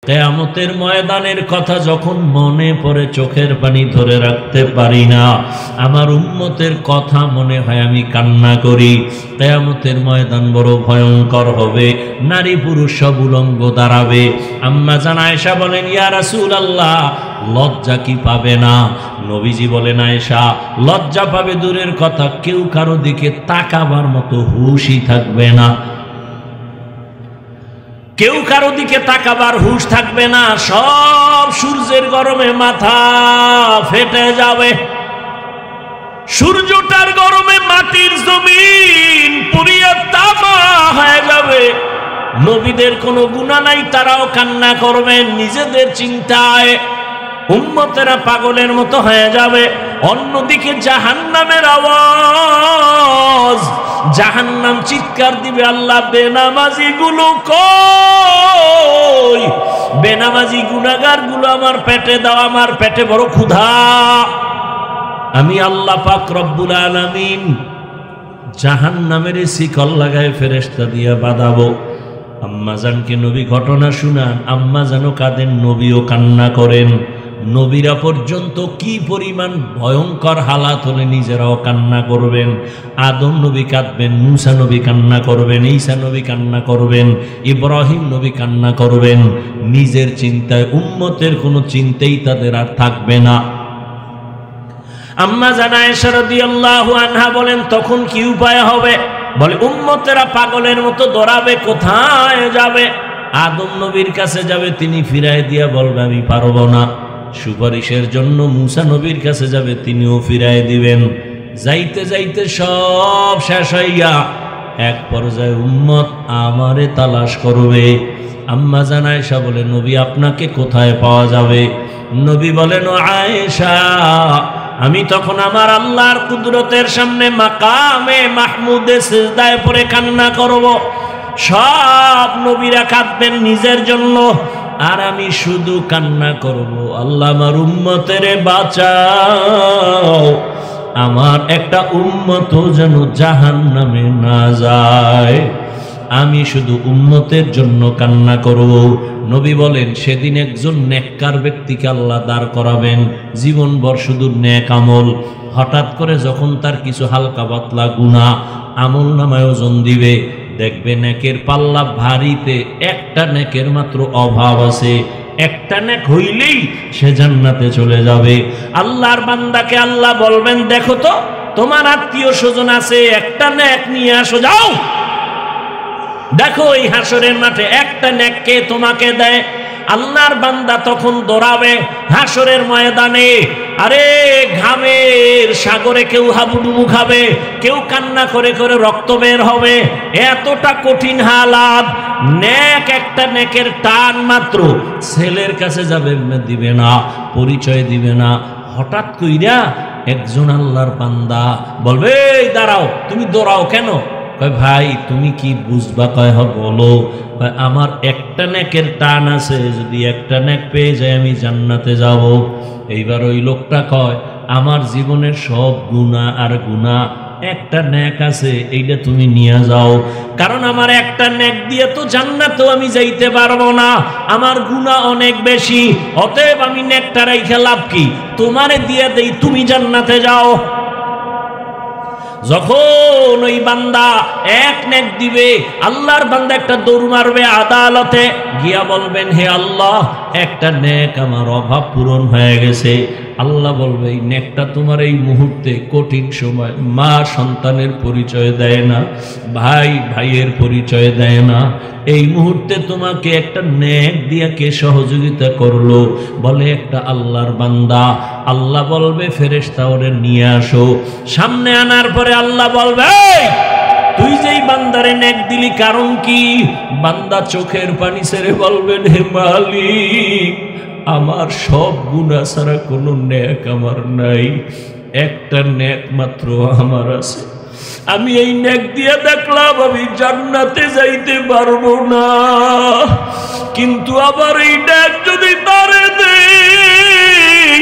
কিয়ামতের ময়দানের কথা যখন মনে পড়ে চোখের পানি ধরে রাখতে পারি না। আমার উম্মতের কথা মনে হয় আমি কান্না করি। কিয়ামতের ময়দান বড় ভয়ঙ্কর হবে, নারী পুরুষ সব উলঙ্গ দাঁড়াবে। আম্মা জান আয়েশা বলেন, ইয়া রাসূলুল্লাহ, লজ্জা কি পাবে না? নবীজি বলেন, আয়েশা, লজ্জা পাবে দূরের কথা, কেউ কারো দিকে তাকাবার মতো হুঁশই থাকবে না। কেউ কারো দিকে তাকাবার হুঁশ থাকবে না। সব সূর্যের গরমে মাথা ফেটে যাবে, সূর্যটার গরমে মাটির জমিন পুড়িয়ে তামা হয়ে যাবে। নবীদের কোনো গুনাহ নাই, তারাও কান্না করবেন নিজেদের চিন্তায়। উম্মতেরা পাগলের মতো হয়ে যাবে। অন্যদিকে জাহান্নামের আওয়াজ, জাহান্নাম চিৎকার দিবে, আল্লাহ বেনামাজি গুলো কই? বেনামাজি গুনাহগার গুলো আমার পেটে দাও, আমার পেটে বড় ক্ষুধা। আমি আল্লাহ পাক রব্বুল আলামিন জাহান্নামের শিকল লাগায় ফেরেশতা দিয়া বাঁধাবো। আম্মাজানকে নবী ঘটনা শুনান, আম্মাজানও কাঁদেন, নবীও কান্না করেন। নবীরা পর্যন্ত কি পরিমাণ ভয়ঙ্কর হালাত হলে নিজেরাও কান্না করবেন। আদম নবী কাঁদবেন, মুসা নবী কান্না করবেন, ঈসা নবী কান্না করবেন, ইব্রাহিম নবী কান্না করবেন। নিজের চিন্তায়, উম্মতের কোনো চিন্তাই তাদের আর থাকবে না। আম্মা জান আয়েশা রাদিয়াল্লাহু আনহা বলেন, তখন কি উপায় হবে? বলে, উম্মতেরা পাগলের মতো দৌড়াবে, কোথায় যাবে? আদম নবীর কাছে যাবে, তিনি ফিরায় দিয়া বলবে আমি পারবো না। সুপারিশের জন্য মুসা নবীর কাছে যাবে, তিনিও ফিরায় দিবেন। যাইতে যাইতে সব শেষ হইয়া এক পর্যায়ে উম্মত আমারে তালাশ করবে। আম্মা জান আয়েশা বলে, নবী আপনাকে কোথায় পাওয়া যাবে? নবী বলেন, ও আয়েশা, আমি তখন আমার আল্লাহর কুদরতের সামনে মাকামে মাহমুদে সিজদায় পড়ে কান্না করব। সব নবীরা কাঁদবেন নিজের জন্য, আর আমি শুধু কান্না করব, আল্লাহ আমার উম্মতের বাঁচাও, আমার একটা উম্মত যেন জাহান্নামে না যায়। আমি শুধু উম্মতের জন্য কান্না করব। নবী বলেন, সেদিন একজন নেককার ব্যক্তিকে আল্লাহ দাঁড় করাবেন, জীবনভর শুধু নেক আমল। হঠাৎ করে যখন তার কিছু হালকা পাতলা গুনাহ আমল নামায় ওজন দিবে, দেখবে নেকের পাল্লা ভারীতে একটা নেকের মাত্র অভাব আছে। একটা নেক হইলেই সে জান্নাতে চলে যাবে। আল্লাহর বান্দাকে আল্লাহ বলবেন, দেখো তো তোমার আত্মীয় স্বজন আছে, একটা নেক নিয়ে আসো, যাও দেখো এই হাসরের মাঠে একটা নেক কে তোমাকে দেয়। আল্লাহর বান্দা তখন দৌড়াবে হাসরের ময়দানে। আরে ঘামের সাগরে কেউ হাবুডুবু খাবে, কেউ কান্না করে করে রক্ত বের হবে, এতটা কঠিন হালাত। নেক একটা নেকের টান মাত্র ছেলের কাছে যাবে, দিবে না, পরিচয় দিবে না। হঠাৎ কইরা একজন আল্লাহর বান্দা বলবে, এই দাঁড়াও, তুমি দৌড়াও কেন? কয়, ভাই তুমি কি বুঝবা? কয়, হ বলো। কয়, আমার একটা নেকের টান আছে, যদি একটা নেক পেয়ে যায় আমি জান্নাতে যাব। এইবার ওই লোকটা কয়, আমার জীবনের সব গুনাহ আর গুনাহ, একটা নেক আছে, এইটা তুমি নিয়ে যাও, কারণ আমার একটা নেক দিয়ে তো জান্নাতেও আমি যাইতে পারবো না, আমার গুনাহ অনেক বেশি, অতএব আমি নেকটা রাইখা লাভ কি, তোমারে দিয়ে দেই, তুমি জান্নাতে যাও। যখন ওই বান্দা এক নেক দিবে, আল্লাহর বান্দা একটা দৌড় মারবে আদালতে গিয়া বলবেন, হে আল্লাহ, একটা নেক আমার অভাব পূরণ হয়ে গেছে। আল্লাহ বলবে, এই নেকটা তোমার এই মুহূর্তে কঠিন সময়, মা সন্তানের পরিচয় দেয় না, ভাই ভাইয়ের পরিচয় দেয় না, এই মুহূর্তে তোমাকে একটা নেক দিয়া কে সহযোগিতা করলো? বলে, একটা আল্লাহর বান্দা। আল্লাহ বলবে, ফেরেশতা ওরে নিয়ে আসো। সামনে আনার পরে আল্লাহ বলবে, তুই যেই বান্দারে নেক দিলি কারণ কি? বান্দা চোখের পানি ছেড়ে বলবেন, হে মালিক, আমার সব গুনাহ ছাড়া কোনো নেক আমার নাই, একটা নেক মাত্র আমার আছে। আমি এই নেক দিয়ে দেখলাম আমি জান্নাতে যাইতে পারবো না, কিন্তু আবার এই নেক যদি তারে দেই,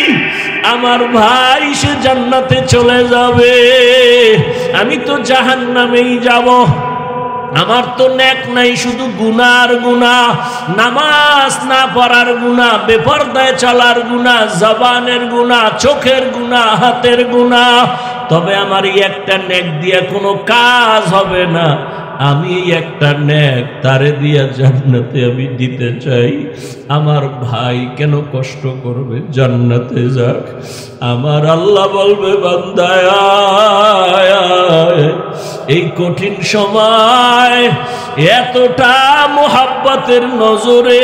আমার ভাই সে জান্নাতে চলে যাবে, আমি তো জাহান্নামেই যাব। আমার তো নেক নাই, শুধু গুনার গুনাহ, নামাজ না পড়ার গুনাহ, বেপরদায় চলার গুনাহ, জবানের গুনাহ, চোখের গুনাহ, হাতের গুনাহ। তবে আমার এই একটা নেক দিয়ে কোনো কাজ হবে না। আমি একটা নেক তারে দিয়া জান্নাতে আমি দিতে চাই। আমার ভাই কেন কষ্ট করবে, জান্নাতে যাক। আমার আল্লাহ বলবে, বান্দা এই কঠিন সময় এতটা মোহাব্বতের নজরে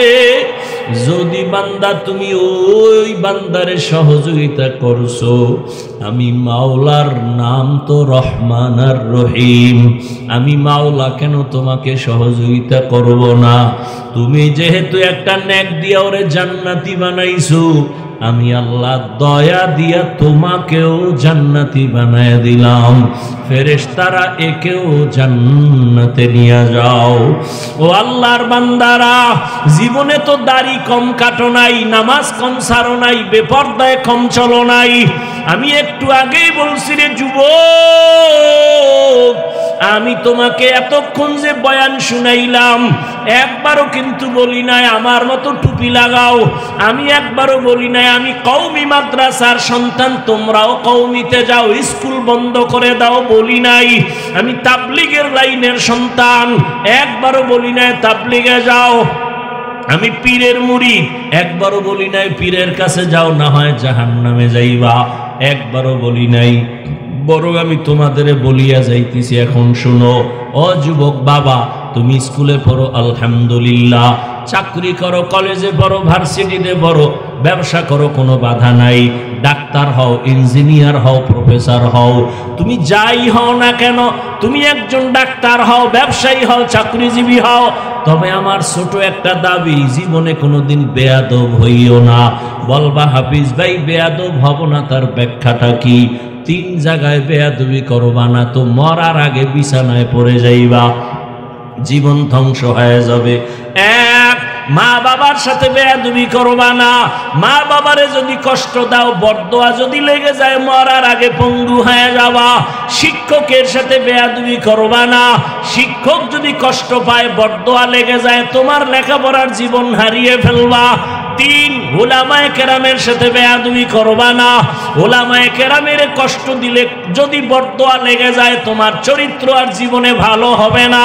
যদি বান্দা তুমি ওই বান্দারে সহযোগিতা করছো, আমি মাওলার নাম তো রহমান আর রহিম, আমি মাওলা কেন তোমাকে সহযোগিতা করব না? তুমি যেহেতু একটা নেক দিয়া ওরে জান্নাতি বানাইছো, আমি আল্লাহ দয়া দিয়া তোমাকেও জান্নাতি বানায় দিলাম। ফেরেশতারা একেও জান্নাতে নিয়ে যাও। ও আল্লাহর বান্দারা, জীবনে তো দাড়ি কম কাটো নাই, নামাজ কম ছাড়ো নাই, বেপরদায় কম চলো নাই। আমি একটু আগেই বলছি রে যুবক, আমি তোমাকে এতক্ষণ যে বয়ান শুনাইলাম, একবারও কিন্তু বলি নাই আমার মতো টুপি লাগাও। আমি একবারও বলি নাই আমি কওমি মাদ্রাসার সন্তান, তোমরাও কওমিতে যাও, স্কুল বন্ধ করে দাও, বলি নাই। আমি তাবলিগের লাইনের সন্তান, একবারও বলি নাই তাবলিগে যাও। আমি পীরের মুরিদ, একবারও বলি নাই পীরের কাছে যাও, না হয় জাহান্নামে যাইবা, একবারও বলি নাই। বরং আমি তোমাদের বলিয়া যাইতেছি, এখন শুনো। ও যুবক বাবা, তুমি স্কুলে পড়ো আলহামদুলিল্লাহ, চাকরি করো, কলেজে পড়ো, ভার্সিটিতে পড়ো, ব্যবসা করো, কোনো বাধা নাই। ডাক্তার হও, ইঞ্জিনিয়ার হও, প্রফেসর হও, তুমি যাই হও না কেন, তুমি একজন ডাক্তার হও, ব্যবসায়ী হও, চাকরিজীবী হও। তবে আমার ছোট একটা দাবি, জীবনে কোনোদিন বেয়াদব হইও না। বলবা হাফিজ ভাই বেয়াদব হব না, তার ব্যাখ্যাটা কি? 3 জায়গায় বেয়াদবি করবা না তো মরার আগে বিছানায় পড়ে যাইবা, জীবন ধ্বংস হয়ে যাবে। এক, মা বাবার সাথে বেয়াদবি করবা না। মা বাবারে যদি কষ্ট দাও, বরদোয়া যদি লেগে যায়, মরার আগে পঙ্গু হয়ে যাবা। শিক্ষকের সাথে বেয়াদবি করবা না। শিক্ষক যদি কষ্ট পায়, বরদোয়া লেগে যায়, তোমার লেখাপড়ার জীবন হারিয়ে ফেলবা। 3, উলামায়ে কেরামের সাথে বেয়াদবি করবা না। উলামায়ে কেরামের কষ্ট দিলে যদি বরদোয়া লেগে যায়, তোমার চরিত্র আর জীবনে ভালো হবে না।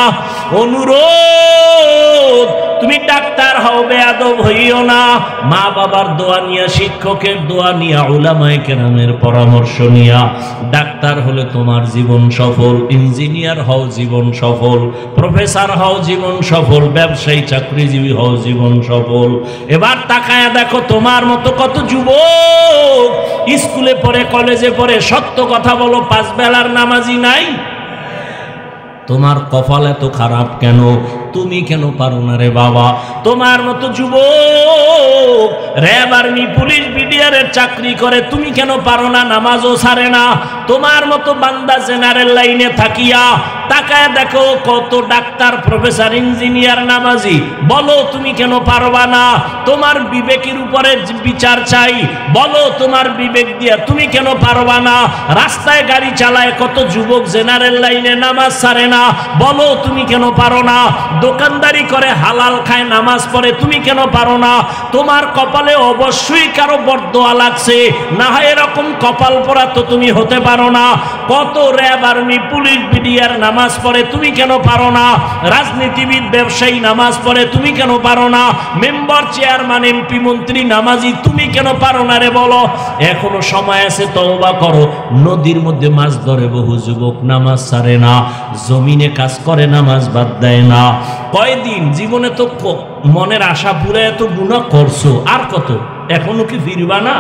অনুরোধ, তুমি ডাক্তার হও, বেয়াদব হইও না। মা বাবার দোয়া নিয়া, শিক্ষকের দোয়া নিয়া, উলামায়ে কেরামের পরামর্শ নিয়া ডাক্তার হলে তোমার জীবন সফল, ইঞ্জিনিয়ার হও জীবন সফল, প্রফেসর হও জীবন সফল, ব্যবসায়ী চাকরিজীবী হও জীবন সফল। এবার তাকায়া দেখো, তোমার মতো কত যুবক স্কুলে পড়ে, কলেজে পড়ে, সত্য কথা বলো, 5 বেলার নামাজি নাই। তোমার কপাল এত খারাপ কেন? তুমি কেন পারো না রে বাবা? তোমার মতো যুবক র্যাব, আর্মি, পুলিশ, বিডিআরের চাকরি করে, তুমি কেন পারো না? নামাজও ছাড়ে না। তোমার মতো বান্দা জেনারেল লাইনে থাকিয়া তাকায় দেখো কত ডাক্তার, প্রফেসর, ইঞ্জিনিয়ার, নামাজি, বলো তুমি কেন পারবা না? তোমার বিবেকের উপরে বিচার চাই, বলো তোমার বিবেক দিয়া তুমি কেন পারবা না? রাস্তায় গাড়ি চালায় কত যুবক জেনারেল লাইনে, নামাজ ছাড়ে না, বলো তুমি কেন পারো না? দোকানদারি করে, হালাল খায়, নামাজ পড়ে, তুমি কেন পারো না? তোমার কপালে অবশ্যই কারো বরদোয়া লাগছে, না হয় এরকম কপাল পরা তো তুমি হতে পারো না। কত র্যাব, আর্মি, পুলিশ, বিডিআর নামাজ পড়ে, তুমি কেন পারো না? রাজনীতিবিদ, ব্যবসায়ী নামাজ পড়ে, তুমি কেন পারো না? মেম্বার, চেয়ারম্যান, এমপি, মন্ত্রী নামাজি, তুমি কেন পারো না রে বলো? এখনো সময় আছে, তওবা করো। নদীর মধ্যে মাছ ধরে বহু যুবক, নামাজ ছাড়ে না, জমিনে কাজ করে, নামাজ বাদ দেয় না। কয়দিন জীবনে তো মনের আশা পুরে এত গুনাহ করছো, আর কত? এখনো কি ফিরবা না?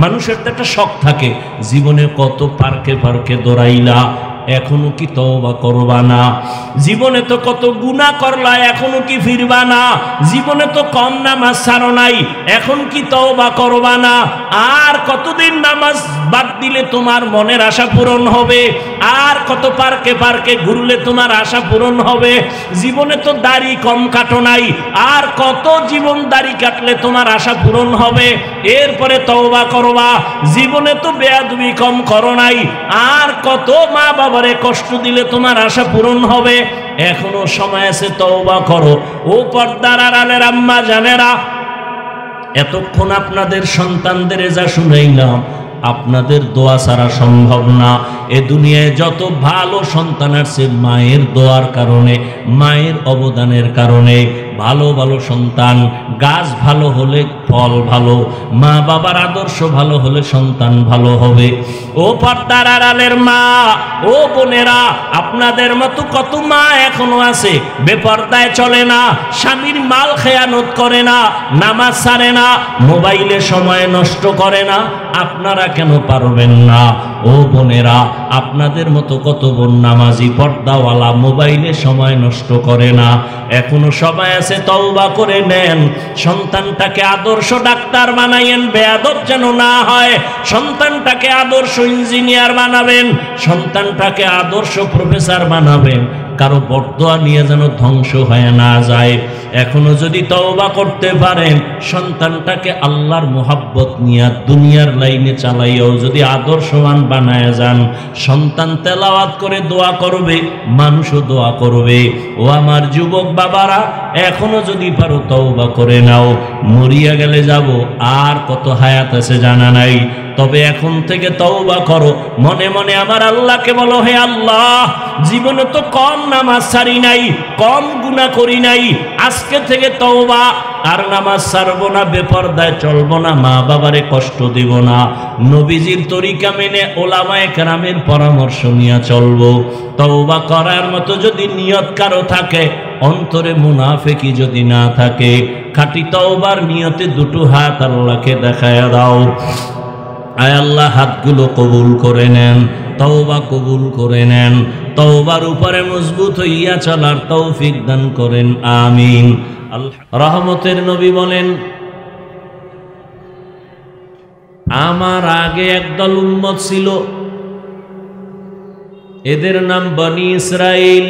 মানুষের তো একটা শখ থাকে, জীবনে কত পার্কে পার্কে দৌড়াইলা, এখনো কি তওবা করবা না? জীবনে তো কত গুনাহ করলা, এখনো কি ফিরবা না? জীবনে তো কম নামাজ ছাড়ো নাই, এখন কি তওবা করবা না? আর কতদিন নামাজ বাদ দিলে তোমার মনের আশা পূরণ হবে? আর কত পার্কে পার্কে ঘুরলে তোমার আশা পূরণ হবে? জীবনে তো দাড়ি কম কাটো নাই, আর কত জীবন দাড়ি কাটলে তোমার আশা পূরণ হবে? এরপরে তওবা করবা। জীবনে তো বেয়াদবি কম করো নাই, আর কত মা বাবা বাবারে কষ্ট দিলে তোমার আশা পূরণ হবে, এখনো সময় আছে, তওবা করো। ও পর্দার আড়ালের আম্মা জানেরা, এতক্ষণ আপনাদের সন্তানদের যা শুনাইলাম, আপনাদের দোয়া ছাড়া সম্ভব না। এ দুনিয়ায় যত ভালো সন্তান আছে মায়ের দোয়ার কারণে, মায়ের অবদানের কারণে। ভালো ভালো সন্তান, গাছ ভালো হলে ফল ভালো, মা বাবার আদর্শ ভালো হলে সন্তান ভালো হবে। ও পর্দার আড়ালের মা, ও বোনেরা, আপনাদের মতো কত মা এখনো আছে বেপর্দায় চলে না, স্বামীর মাল খেয়ানত করে না, নামাজ ছাড়ে না, মোবাইলে সময় নষ্ট করে না। আপনারা কেন পারবেন না? ও বোনেরা, আপনাদের মতো কত বোন নামাজি পর্দাওয়ালা মোবাইলে সময় নষ্ট করে না। এখনো সবাই আছে, তওবা করে নেন। সন্তানটাকে আদর্শ ডাক্তার বানাইয়েন, বেয়াদব যেন না হয়। সন্তানটাকে আদর্শ ইঞ্জিনিয়ার বানাবেন, সন্তানটাকে আদর্শ প্রফেসর বানাবেন। কারো বরদোয়া নিয়ে যেন ধ্বংস হয়ে না যায়। এখনো যদি তওবা করতে পারেন, সন্তানটাকে আল্লাহর মোহাব্বত নিয়ে দুনিয়ার লাইনে চালাইয়াও যদি আদর্শবান বানায় যান, সন্তান তেলাওয়াত করে দোয়া করবে, মানুষও দোয়া করবে। ও আমার যুবক বাবারা, এখনো যদি পারো তওবা করে নাও। মরিয়া গেলে যাব, আর কত হায়াত আছে জানা নাই, তবে এখন থেকে তওবা করো। মনে মনে আমার আল্লাহকে বলো, হে আল্লাহ, জীবনে তো কম নামাজ ছাড়ি নাই, কম গুনাহ করি নাই, আজকে থেকে তওবা, আর নামাজ ছাড়বো না, বেপরদায় চলবো না, মা বাবারে কষ্ট দিব না, নবীজির তরিকা মেনে ওলামায়ে কেরামের পরামর্শ নিয়ে চলবো। তওবা করার মতো যদি নিয়ত কারো থাকে, অন্তরে মুনাফিকি যদি না থাকে, খাঁটি তওবার নিয়তে দুটো হাত আল্লাহকে দেখায়া দাও। আয় আল্লাহ, হাতগুলো কবুল করে নেন, তওবা কবুল করে নেন, তওবার উপরে মজবুত হইয়া চলার তৌফিক দান করেন, আমিন। রহমতের নবী বলেন, আমার আগে একদল উম্মত ছিল, এদের নাম বনি ইসরাইল।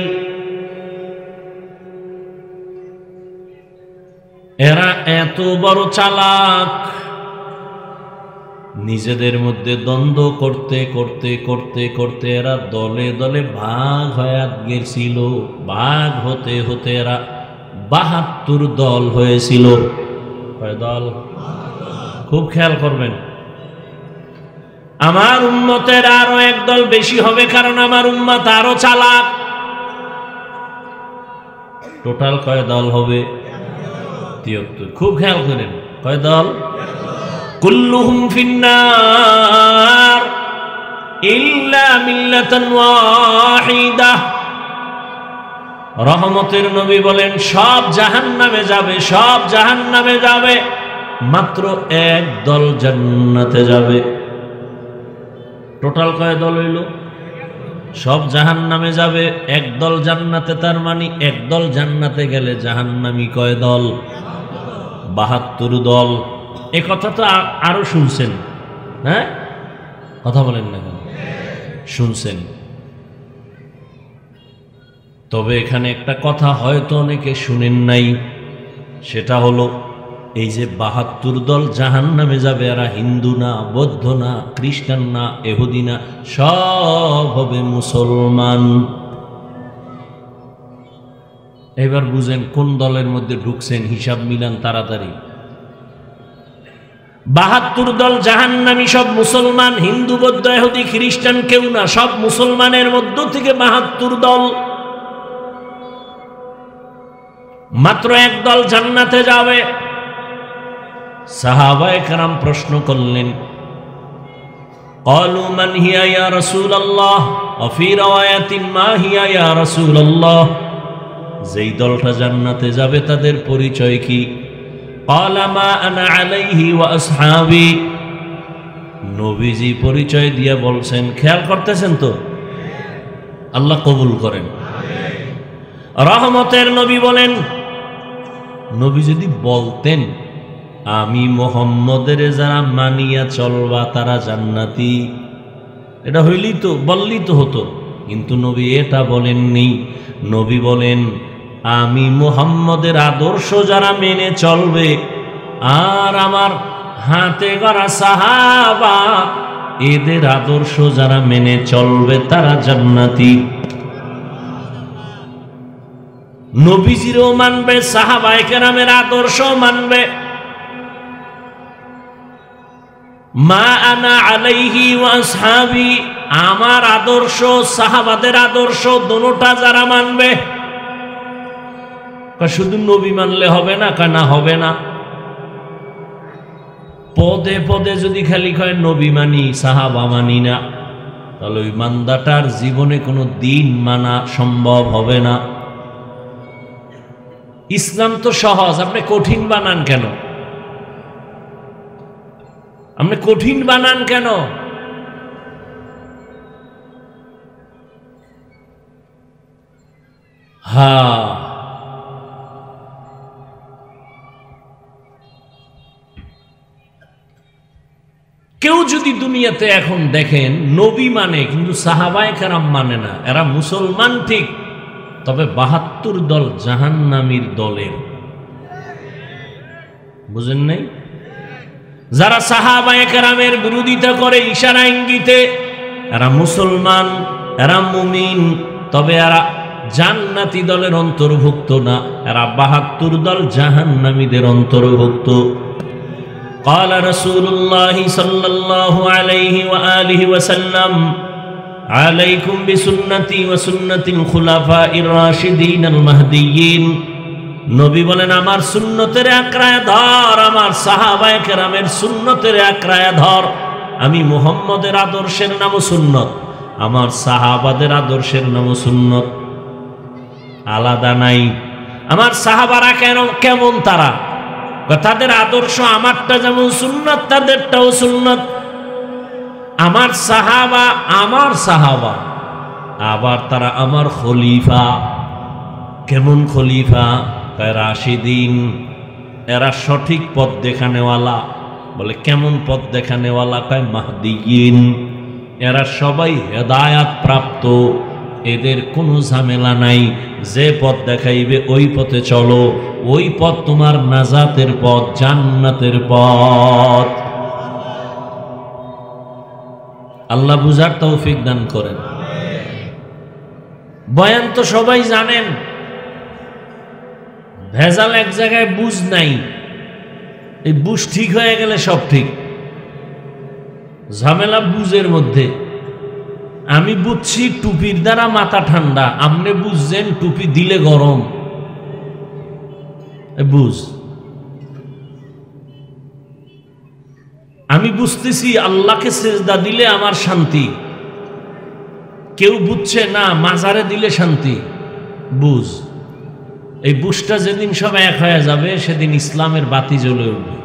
এরা এত বড় চালাক, নিজেদের মধ্যে দ্বন্দ্ব করতে করতে করতে করতে এরা দলে দলে ভাগ হয়ে গেছিল। ভাগ হতে হতে এরা ৭২ দল হয়েছিল। কয় দল? খুব খেয়াল করবেন। আমার উম্মতের আরো একদল বেশি হবে, কারণ আমার উম্মত আরো চালাক। টোটাল কয় দল হবে? ৭৩। খুব খেয়াল করেন, কয় দল? কুল্লুহুম ফিন্নার ইল্লা মিল্লাতান ওয়াহিদা। রহমতের নবী বলেন, সব জাহান্নামে যাবে, সব জাহান্নামে যাবে, মাত্র এক দল জান্নাতে যাবে। টোটাল কয় দল হইল? সব জাহান্নামে যাবে, এক দল জান্নাতে। তার মানে এক দল জান্নাতে গেলে জাহান্নামী কয় দল? ৭২ দল। এ কথা তো আরো শুনছেন, হ্যাঁ? কথা বলেন না কেন? শুনছেন। তবে এখানে একটা কথা হয়তো অনেকে শুনেন নাই, সেটা হলো এই যে ৭২ দল জাহান্নামে যাবে, এরা হিন্দু না, বৌদ্ধ না, খ্রিস্টান না, ইহুদি না, সব হবে মুসলমান। এবার বুঝেন কোন দলের মধ্যে ঢুকছেন, হিসাব মিলান তাড়াতাড়ি। ৭২ দল জাহান্নামী, সব মুসলমান, হিন্দু, বৌদ্ধ, ইহুদি, খ্রিস্টান কেউ না, সব মুসলমানের মধ্য থেকে ৭২ দল। মাত্র এক দল জান্নাতে যাবে। সাহাবায়ে কেরাম প্রশ্ন করলেন, ক্বালু মান হিয়া ইয়া রাসূলুল্লাহ ওয়া ফি রাওয়ায়াতিন মা হিয়া ইয়া রাসূলুল্লাহ। যেই দলটা জান্নাতে যাবে তাদের পরিচয় কি? ক্বালা মা আনা আলাইহি ওয়া আসহাবি। নবীজি পরিচয় দিয়ে বলছেন, খেয়াল করতেছেন তো? আল্লাহ কবুল করেন। রহমতের নবী বলেন, নবী যদি বলতেন আমি মুহাম্মদের যারা মানিয়া চলবা তারা জান্নাতি, এটা হইলেই তো, বললেই তো হতো, কিন্তু নবী এটা বলেননি। নবী বলেন, আমি মুহাম্মদের আদর্শ যারা মেনে চলবে আর আমার হাতে গড়া সাহাবা, এদের আদর্শ যারা মেনে চলবে তারা জান্নাতি। নবীজিরও মানবে, সাহাবায়ে কেরামের আদর্শ মানবে। মা আনা আলাইহি ওয়া আসহাবি, আমার আদর্শ সাহাবাদের আদর্শ দুটোটা যারা মানবে। শুধু নবী মানলে হবে না, না হবে না। পদে পদে যদি খালি কয় নবী মানি সাহাবা মানি না, তাহলে ওই মান্দাটার জীবনে কোনো দিন মানা সম্ভব হবে না। ইসলাম তো সহজ, আপনি কঠিন বানান কেন? আপনি কঠিন বানান কেন? হ্যাঁ, কেউ যদি দুনিয়াতে এখন দেখেন নবী মানে কিন্তু সাহাবায়ে কেরাম মানে না, এরা মুসলমান ঠিক, তবে ৭২ দল জাহান্নামীর দলের। বুঝেন নাই? যারা সাহাবায়ে কেরামের বিরোধিতা করে ইশারা ইঙ্গিতে, এরা মুসলমান, এরা মুমিন, তবে এরা জান্নাতি দলের অন্তর্ভুক্ত না, এরা ৭২ দল জাহান্নামীদের অন্তর্ভুক্ত। قال رسول الله صلى الله عليه وآله وسلم عليكم بسنتي وسنة الخلفاء الراشدين المهديين। নবী বলেন আমার সুন্নতের আঁকড়ায় ধর, আমার সাহাবায়ে কেরামের সুন্নতের আঁকড়ায় ধর। আমি মুহাম্মদের আদর্শের নাম সুন্নত, আমার সাহাবাদের আদর্শের নাম সুন্নত, আলাদা নাই। আমার সাহাবারা কেমন তারা? তাদের আদর্শ আমারটা যেমন সুন্নত, তাদেরটাও সুন্নত। আমার সাহাবা আবার তারা আমার খলিফা। কেমন খলিফা? রাশিদিন, এরা সঠিক পথ দেখানেওয়ালা। বলে কেমন পথ দেখানেওয়ালা? কয় মাহদিয়িন, এরা সবাই হেদায়াত প্রাপ্ত, এদের কোনো ঝামেলা নাই। যে পথ দেখাইবে ওই পথে চলো, ওই পথ তোমার নাজাতের পথ, জান্নাতের পথ। আল্লাহ বুঝার তৌফিক দান করেন। বয়ান তো সবাই জানেন, ভেজাল এক জায়গায় বুঝ নাই। এই বুঝ ঠিক হয়ে গেলে সব ঠিক। ঝামেলা বুঝের মধ্যে। আমি বুঝছি টুপির দ্বারা মাথা ঠান্ডা, আপনি বুঝছেন টুপি দিলে গরম। বুঝ। আমি বুঝতেছি আল্লাহকে সেজদা দিলে আমার শান্তি, কেউ বুঝছে না মাজারে দিলে শান্তি। বুঝ। এই বুঝটা যেদিন সব এক হয়ে যাবে সেদিন ইসলামের বাতি জ্বলে উঠবে।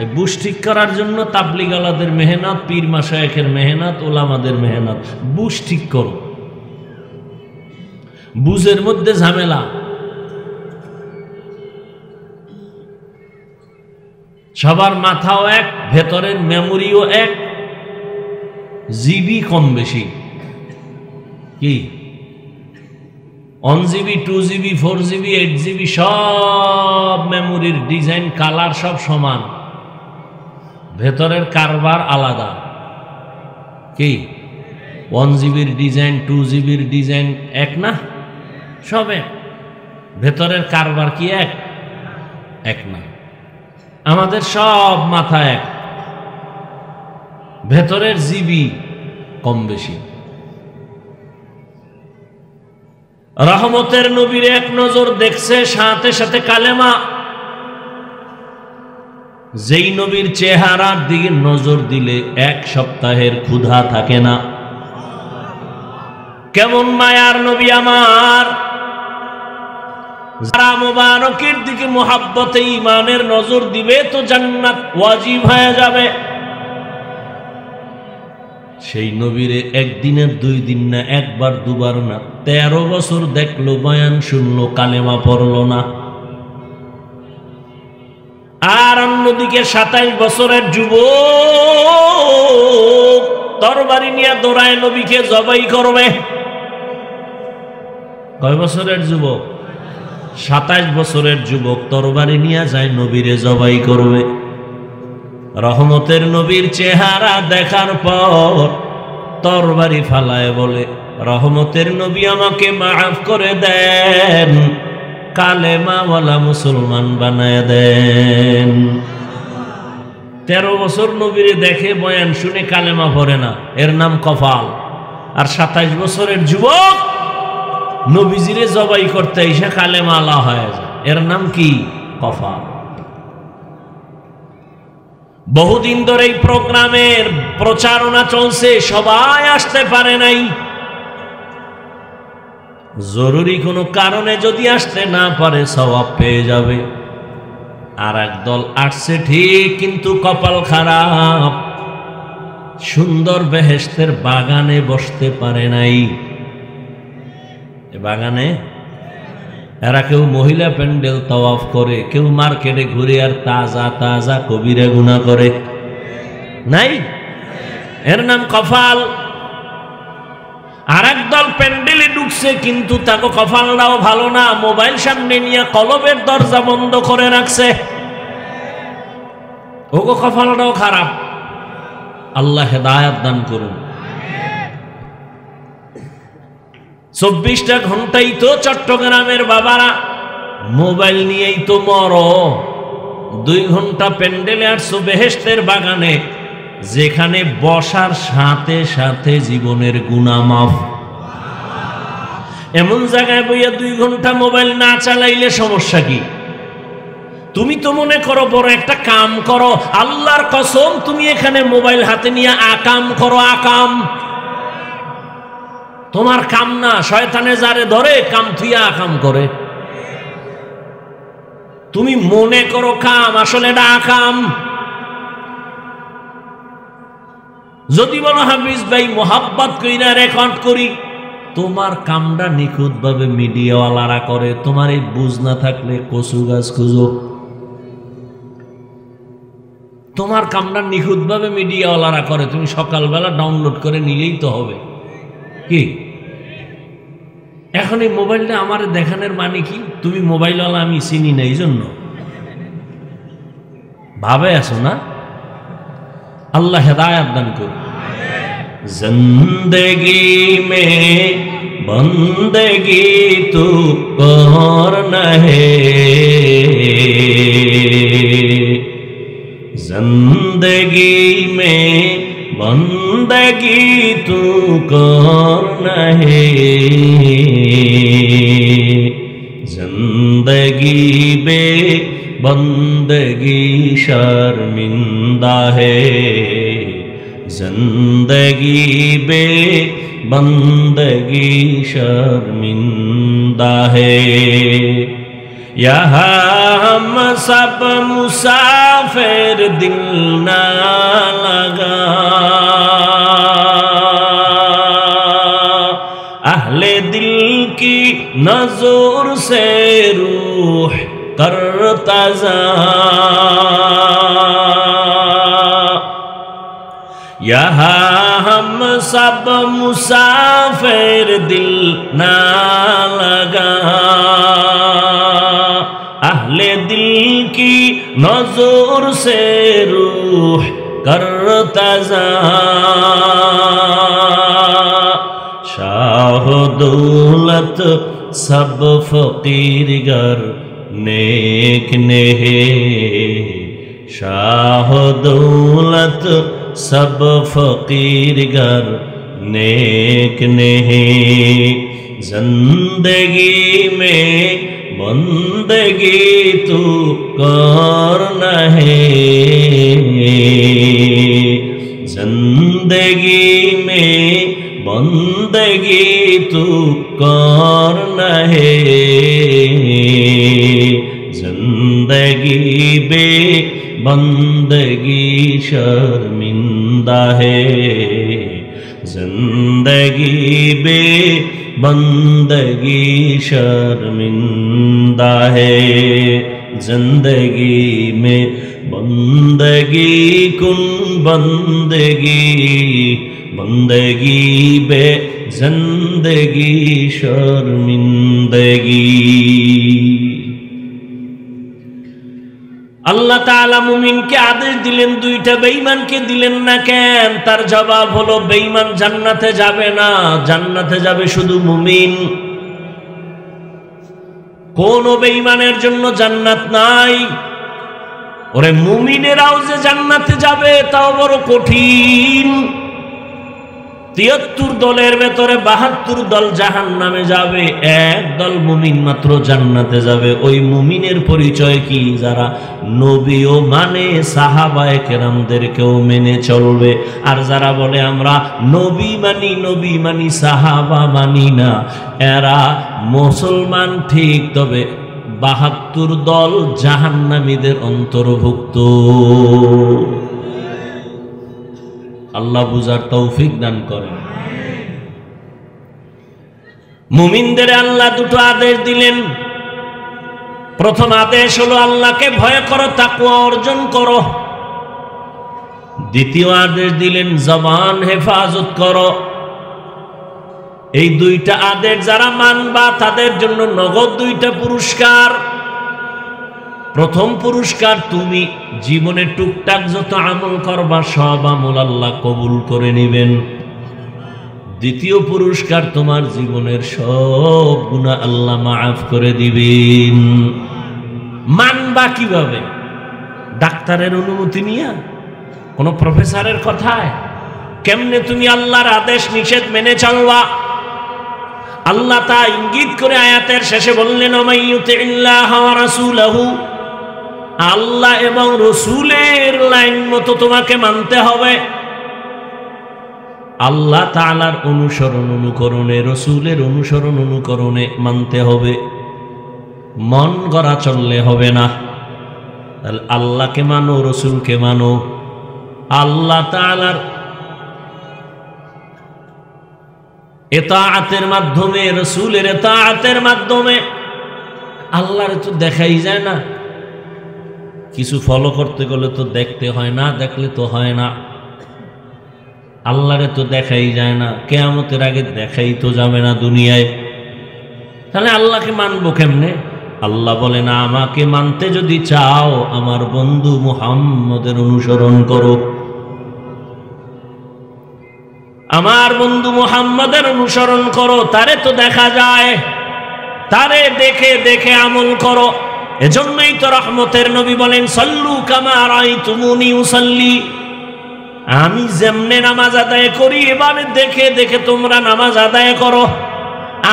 এই বুঝ ঠিক করার জন্য তাবলিগালাদের মেহনত, পীর মাশায়েখের মেহনত, ওলামাদের মেহনত। বুঝ ঠিক করো। বুঝের মধ্যে ঝামেলা। সবার মাথাও এক, ভেতরের মেমোরিও এক, জিবি কম বেশি। কি 1 GB 2 GB 4 GB 8 GB সব মেমোরির ডিজাইন কালার সব সমান, ভেতরের কারবার আলাদা। কি 1 GBর ডিজাইন 2 GBর ডিজাইন এক না? সব এক। ভেতরের কারবার কি এক না? আমাদের সব মাথা এক, ভেতরের জিবি কম বেশি। রহমতের নবীর এক নজর দেখছে, সাথে সাথে কালেমা। যেই নবীর চেহারার দিকে নজর দিলে 1 সপ্তাহের ক্ষুধা থাকে না। কেমন মায়ার নবী আমার! যারা মুবারকের দিকে মুহাব্বতে ঈমানের নজর দিবে তো জান্নাত ওয়াজিব হয়ে যাবে। সেই নবীরে একদিনের 2 দিন না, একবার দুবার না, 13 বছর দেখলো, বয়ান শুনলো, কালেমা পড়লো না। আর অন্যদিকে 27 বছরের যুবক তরবারি নিয়ে দৌড়ায় নবীকে জবাই করবে। কয় বছরের যুবক? 27 বছরের যুবক তরবারি নিয়ে যায় নবীরে জবাই করবে। রহমতের নবীর চেহারা দেখার পর তরবারি ফালায় বলে, রহমতের নবী আমাকে মাফ করে দেন, কালেমাওয়ালা মুসলমান বানায় দেন। 13 বছর নবীরে দেখে বয়ান শুনে কালেমা পড়ে না, এর নাম কফাল। আর 27 বছরের যুবক নবীজিরে জবাই করতে এসে কালেমা আলা হয়ে যায়, এর নাম কি? কফাল। বহুদিন ধরে এই প্রোগ্রামের প্রচারণা চলছে, সবাই আসতে পারে নাই। জরুরি কোনো কারণে যদি আসতে না পারে সওয়াব পেয়ে যাবে। আর একদল আসছে ঠিক, কিন্তু কপাল খারাপ, সুন্দর বেহেশতের বাগানে বসতে পারে নাই। বাগানে এরা কেউ মহিলা প্যান্ডেল তাওয়াফ করে, কেউ মার্কেটে ঘুরে আর তাজা তাজা কবিরা গুনাহ করে, নাই? এর নাম কফাল। আর একদল প্যান্ডেলে ঢুকছে, কিন্তু তাকে কফালটাও ভালো না, মোবাইল সামনে নিয়ে কলবের দরজা বন্ধ করে রাখছে, ওগো কফালটাও খারাপ। আল্লাহ হেদায়েত দান করুন। 24টা ঘন্টাই তো চট্টগ্রামের বাবারা মোবাইল নিয়েই তো মরো। 2 ঘন্টা প্যান্ডেলে আসছো বেহেশতের বাগানে, যেখানে বসার সাথে সাথে জীবনের গুনাহ মাফ। এমন জায়গায় বইয়া 2 ঘন্টা মোবাইল না চালাইলে সমস্যা কি? তুমি তো মনে করো বড় একটা কাম করো, আল্লাহর কসম তুমি এখানে মোবাইল হাতে নিয়ে আকাম করো। আকাম তোমার কাম না, শয়তানে যারে ধরে কাম থুইয়া আকাম করে। তুমি মনে করো কাম, আসলে এটা আকাম। যদি বলো হাফিজ ভাই মোহাব্বত কইরা রেকর্ড করি, তোমার কামটা নিখুঁত ভাবে মিডিয়াওয়ালারা করে। তোমার এই বুঝ না থাকলে কচু গাছ খুঁজো। তোমার কামটা নিখুঁত ভাবে মিডিয়াওয়ালারা করে, তুমি সকালবেলা ডাউনলোড করে নিলেই তো হবে। কি এখন এই মোবাইলটা আমার দেখানোর মানে কি? তুমি মোবাইলওয়ালা আমি চিনি না, এই জন্য ভাবে আছো না? আল্লাহ হেদায়েত দান করুন। জিন্দেগি মে বন্দেগি তু করনা হে, जिंदगी में बंदगी तू करना है, जिंदगी बे बंदगी शर्मिंदा है, जिंदगी बे बंदगी शर्मिंदा है। यहाँ हम सब मुसाफिर, दिल ना लगा अहले दिल की नजर से रूह करता जा। यहाँ हम सब मुसाफिर, दिल ना लगा अहले दिल की नजर से रूह करता जा। शाह दौलत सब फकीर गर नेक ने है, शाह दौलत सब फकीर गर नेक ने है। जिंदगी में बंदगी तू करना है, जिंदगी में बंदगी तू करना है, जिंदगी बे बंदगी शर्मिंदा है, जिंदगी बे बंदगी शर्मिंदा है। जिंदगी में बंदगी कुन बंदगी, बंदगी बे जिंदगी शर्मिंदगी। আল্লাহ তাআলা মুমিনকে আদেশ দিলেন, দুইটা বেঈমানকে দিলেন না কেন? তার জবাব হলো, বেঈমান জান্নাতে যাবে না, জান্নাতে যাবে শুধু মুমিন। কোন বেঈমানের জন্য জান্নাত নাই। ওরে মুমিনেরাও যে জান্নাতে যাবে তাও বড় কঠিন। ৭৩ দলের ভেতরে ৭২ দল জাহান্নামে যাবে, এক দল মুমিন মাত্র জান্নাতে যাবে। ওই মুমিনের পরিচয় কি? যারা নবীও মানে, সাহাবায়ে কেরামদেরকেও মেনে চলবে। আর যারা বলে আমরা নবী মানি সাহাবা মানি না, এরা মুসলমান ঠিক, তবে ৭২ দল জাহান্নামীদের অন্তর্ভুক্ত। আল্লাহ বুঝার তৌফিক দান করেন। মুমিনদের আল্লাহ দুটো আদেশ দিলেন। প্রথম আদেশ হলো আল্লাহকে ভয় করো, তাকওয়া অর্জন করো। দ্বিতীয় আদেশ দিলেন জবান হেফাজত করো। এই দুইটা আদেশ যারা মানবা তাদের জন্য নগদ 2টা পুরস্কার। প্রথম পুরস্কার, তুমি জীবনে টুকটাক যত আমল করবা সব আমল আল্লাহ কবুল করে নেবেন। দ্বিতীয় পুরস্কার, তোমার জীবনের সব গুনাহ আল্লাহ মাফ করে দিবেন। মানবা কিভাবে? ডাক্তারের অনুমতি নিয়ে? কোন প্রফেসরের কথায়? কেমনে তুমি আল্লাহর আদেশ নিষেধ মেনে চলবা? আল্লাহ তা ইঙ্গিত করে আয়াতের শেষে বললেন, ওমাইয়ুতিল্লাহ ওয়া রাসূলাহু, আল্লাহ এবং রসুলের লাইন মতো তোমাকে মানতে হবে। আল্লাহ তাআলার অনুসরণ অনুকরণে, রসুলের অনুসরণ অনুকরণে মানতে হবে। মন গড়া চললে হবে না। আল্লাহকে মানো, রসুলকে মানো। আল্লাহ তাআলার ইতাআতের মাধ্যমে, রসুলের ইতাআতের মাধ্যমে আল্লাহর তো দেখাই যায় না। কিছু ফলো করতে গেলে তো দেখতে হয়, না দেখলে তো হয় না। আল্লাহরে তো দেখাই যায় না, কিয়ামতের আগে দেখাই তো যাবে না দুনিয়ায়। তাহলে আল্লাহকে মানবো কেমনে? আল্লাহ বলে না, আমাকে মানতে যদি চাও আমার বন্ধু মুহাম্মদের অনুসরণ করো। আমার বন্ধু মুহাম্মদের অনুসরণ করো। তারে তো দেখা যায়, তারে দেখে দেখে আমল করো। এজন্যই তো রহমতের নবী বলেন, সাল্লু কামা রাআইতুমুনি উসাল্লি, আমি যেমনে নামাজ আদায় করি এভাবে দেখে দেখে তোমরা নামাজ আদায় করো।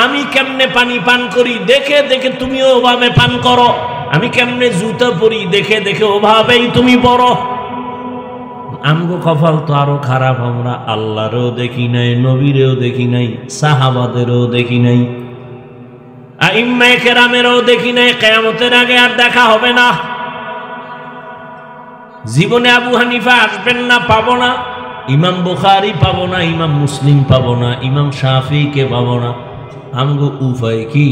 আমি কেমনে পানি পান করি দেখে দেখে তুমিও ওভাবে পান করো। আমি কেমনে জুতা পরি দেখে দেখে ওভাবেই তুমি পরো। আমগো কপাল তো আরো খারাপ, আমরা আল্লাহরেও দেখি নাই, নবীরেও দেখি নাই, সাহাবাদেরও দেখি নাই, আইম্মায়ে কেরামেরও দেখি নাই। কিয়ামতের আগে আর দেখা হবে না। জীবনে আবু হানিফা আসবেন না, পাবো না। ইমাম বুখারী পাবো না, ইমাম মুসলিম পাবো না, ইমাম শাফিঈকে পাবো না। আমগো উপায় কি?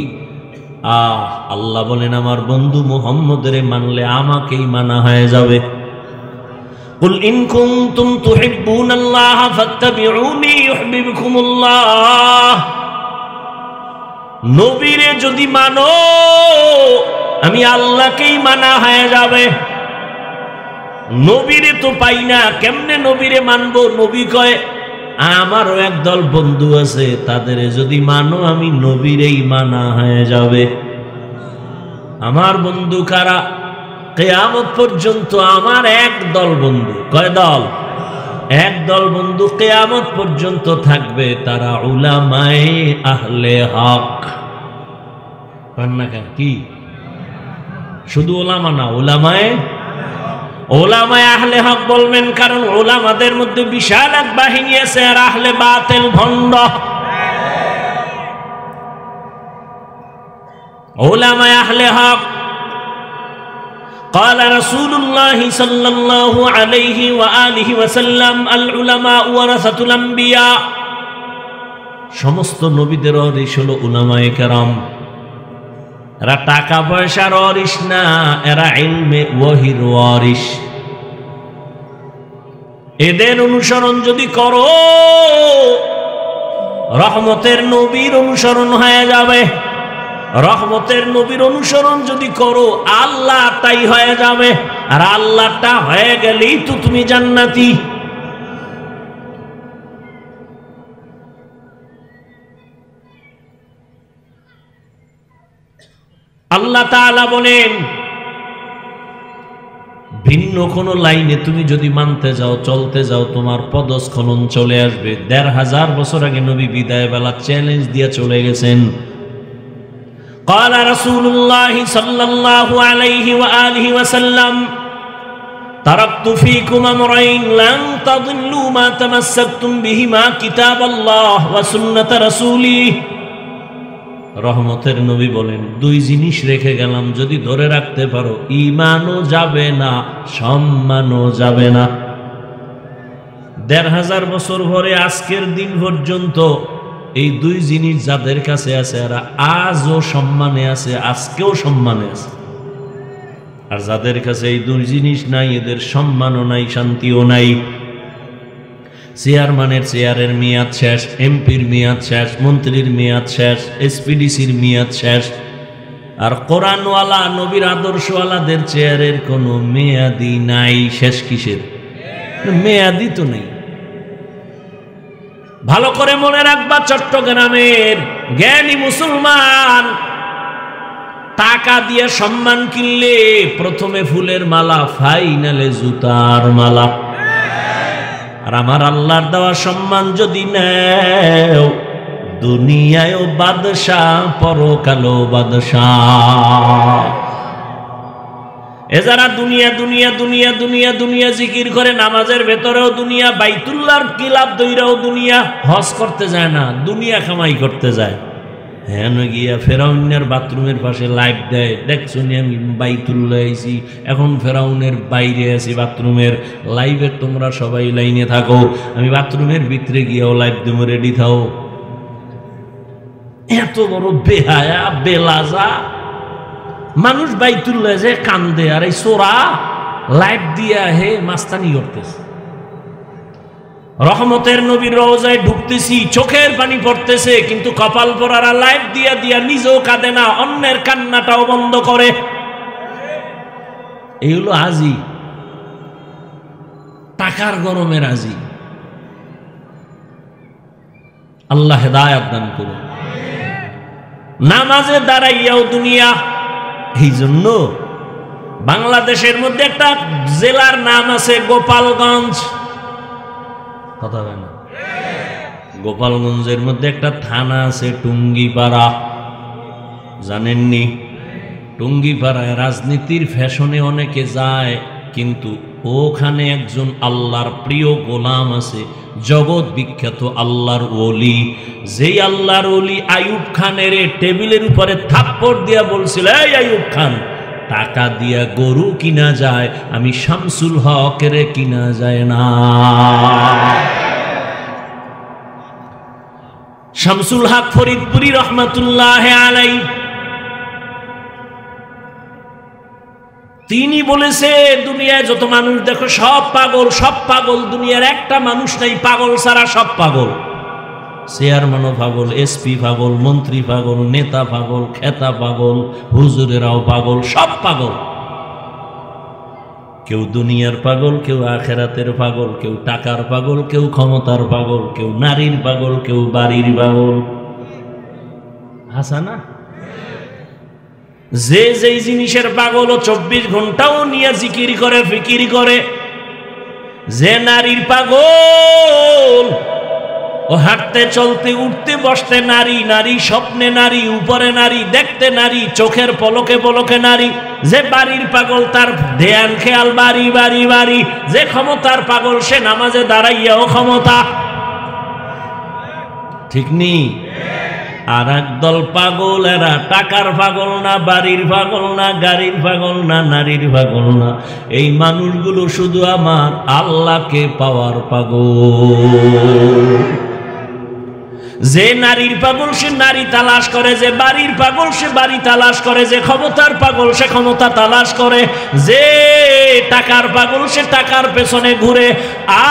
আল্লাহ বলেন, আমার বন্ধু মুহাম্মদের মানলে আমাকেই মানা হয়ে যাবে। কুল ইন কুনতুম তুহিব্বুনাল্লাহ ফাত্তাবিউনি ইউহিব্বুকুমুল্লাহ, নবীরে যদি মানো আমি আল্লাহকেই মানা হয়ে যাবে। নবীরে তো পাই না, কেমনে নবীরে মানবো? নবী কয় আমারও একদল বন্ধু আছে, তাদের যদি মানো আমি নবীরেই মানা হয়ে যাবে। আমার বন্ধু কারা? কিয়ামত পর্যন্ত আমার একদল বন্ধু। কয় দল? একদল বন্ধু কিয়ামত পর্যন্ত থাকবে, তারা উলামায়ে আহলে হক। কি শুধু ওলামা না, ওলামায়ে আহলে হক বলবেন, কারণ ওলামাদের মধ্যে বিশাল এক বাহিনী আছে, আর আহলে বাতিল ভণ্ড। ওলামায়ে আহলে হক قال رسول الله صلى الله عليه وآله وسلم العلماء ورثة الأنبياء, সমস্ত নবীদের ওয়ারিস হলো উলামায়ে কেরাম। এরা টাকা পয়সার ওয়ারিস না, এরা ইলমে ওয়াহির ওয়ারিস। এদের অনুসরণ যদি করো রহমতের নবীর অনুসরণ হয়ে যাবে। রহমতের নবীর অনুসরণ যদি করো আল্লাহ তাই হয়ে যাবে। আর আল্লাহটা হয়ে গেলেই তো তুমি জান্নাতি। আল্লাহ তাআলা বলেন ভিন্ন কোন লাইনে তুমি যদি মানতে যাও, চলতে যাও, তোমার পদস্খলন চলে আসবে। ১৫০০ বছর আগে নবী বিদায় বেলা চ্যালেঞ্জ দিয়ে চলে গেছেন। قال رسول الله صلى الله عليه وآله وسلم تركت فيكم أمرين لن تضلوا ما تمسكتم بهما كتاب الله وسنة رسوله। রহমতের নবী বলেন দুই জিনিস রেখে গেলাম, যদি ধরে রাখতে পারো ঈমানও যাবে না, সম্মানও যাবে না। ১৫০০ বছর পরে আজকের দিন পর্যন্ত এই দুই জিনিস যাদের কাছে আছে এরা আজও সম্মানে আছে, আজকেও সম্মানে আছে। আর যাদের কাছে এই দুই জিনিস নাই এদের সম্মানও নাই, শান্তিও নাই। চেয়ারম্যানের চেয়ারের মেয়াদ শেষ, এমপির মেয়াদ শেষ, মন্ত্রীর মেয়াদ শেষ, এসপিডিসির মেয়াদ শেষ। আর কোরআনওয়ালা নবীর আদর্শওয়ালাদের চেয়ারের কোনো মেয়াদি নাই। শেষ কিসের? মেয়াদি তো নেই। ভালো করে মনে রাখবা, চট্টগ্রামের জ্ঞানী মুসলমান টাকা দিয়ে সম্মান কিনলে প্রথমে ফুলের মালা, ফাইনালে জুতার মালা। আর আমার আল্লাহর দেওয়া সম্মান যদি নেও, দুনিয়ায়ও বাদশাহ, পরকালেও বাদশাহ। এ যারা দুনিয়া দুনিয়া দুনিয়া দুনিয়া দুনিয়া জিকির করে, নামাজের ভেতরেও দুনিয়া, বাইতুল্লাহর কিলাপ দইরাও দুনিয়া, হজ করতে যায় না, দুনিয়া কামাই করতে যায়। হ্যাঁ গিয়া ফেরাউনের বাথরুমের পাশে লাইভ দেয়, দেখছো নি আমি বাইতুল্লাহ আইছি, এখন ফেরাউনের বাইরে আছি বাথরুমের লাইভে, তোমরা সবাই লাইনে থাকো, আমি বাথরুমের ভিতরে গিয়েও লাইভ দেবো, রেডি থাও। এত বড় বেহায়া বেলাজা মানুষ বাইতুল্লাহ যে কান্দে, আর এই সোরা লাইভ দিয়া হে মাস্তানি করতেছে। রহমতের নবীর রওজায় ঢুকতেছি, চোখের পানি পড়তেছে, কিন্তু কপাল পরারা লাইভ দিয়া দিয়া নিজেও কাঁদে না, অন্যের কান্নাটাও বন্ধ করে। এই হলো আজি, টাকার গরমে রাজি। আল্লাহ হেদায়েত দান করুন। নামাজে দাঁড়াইয়াও দুনিয়া। এই জন্য বাংলাদেশের মধ্যে একটা জেলার নাম আছে গোপালগঞ্জ। কথা বলেন, গোপালগঞ্জের মধ্যে একটা থানা আছে টুঙ্গিপাড়া, জানেননি? টুঙ্গিপাড়ায় রাজনীতির ফ্যাশনে অনেকে যায়, কিন্তু ওখানে একজন আল্লাহর প্রিয় গোলাম আছে, জগৎ বিখ্যাত আল্লাহর ওলি। যেই আল্লাহর ওলি আইয়ুব খানের টেবিলের উপরে থাপ্পড় দিয়া বলছিল, এই আইয়ুব খান, টাকা দিয়া গরু কিনা যায়, আমি শামসুল হকের কিনা যায় না। শামসুল হক ফরিদপুরি রহমাতুল্লাহ আলাইহি তিনি বলেছে, দুনিয়ায় যত মানুষ দেখো সব পাগল, সব পাগল, দুনিয়ার একটা মানুষ নাই পাগল ছাড়া, সব পাগল। চেয়ারম্যানও পাগল, এসপি পাগল, মন্ত্রী পাগল, নেতা পাগল, খেতা পাগল, হুজুরেরাও পাগল, সব পাগল। কেউ দুনিয়ার পাগল, কেউ আখেরাতের পাগল, কেউ টাকার পাগল, কেউ ক্ষমতার পাগল, কেউ নারীর পাগল, কেউ বাড়ির পাগল। হাসা না? যে যেই জিনিসের পাগল ও 24 ঘন্টাও নিয়ে জিকির করে, ফিকির করে। যে নারীর পাগল, ও হাঁটতে চলতে উঠতে বসতে নারী, নারী স্বপ্নে নারী, উপরে নারী, দেখতে নারী, চোখের পলকে পলকে নারী। যে বাড়ির পাগল, তার ধ্যান খেয়াল বাড়ি বাড়ি বাড়ি। যে ক্ষমতার পাগল, সে নামাজে দাঁড়াইয়াও ক্ষমতা। ঠিক নি? আর একদল পাগল, এরা টাকার পাগল না, বাড়ির পাগল না, গাড়ির পাগল না, নারীর পাগল না। এই মানুষগুলো শুধু আমার আল্লাহকে পাওয়ার পাগল। যে নারীর পাগল সে নারী তালাশ করে, যে বাড়ির পাগল সে বাড়ি তালাশ করে, যে ক্ষমতার পাগল সে ক্ষমতা তালাশ করে, যে টাকার পাগল সে টাকার পেছনে ঘুরে।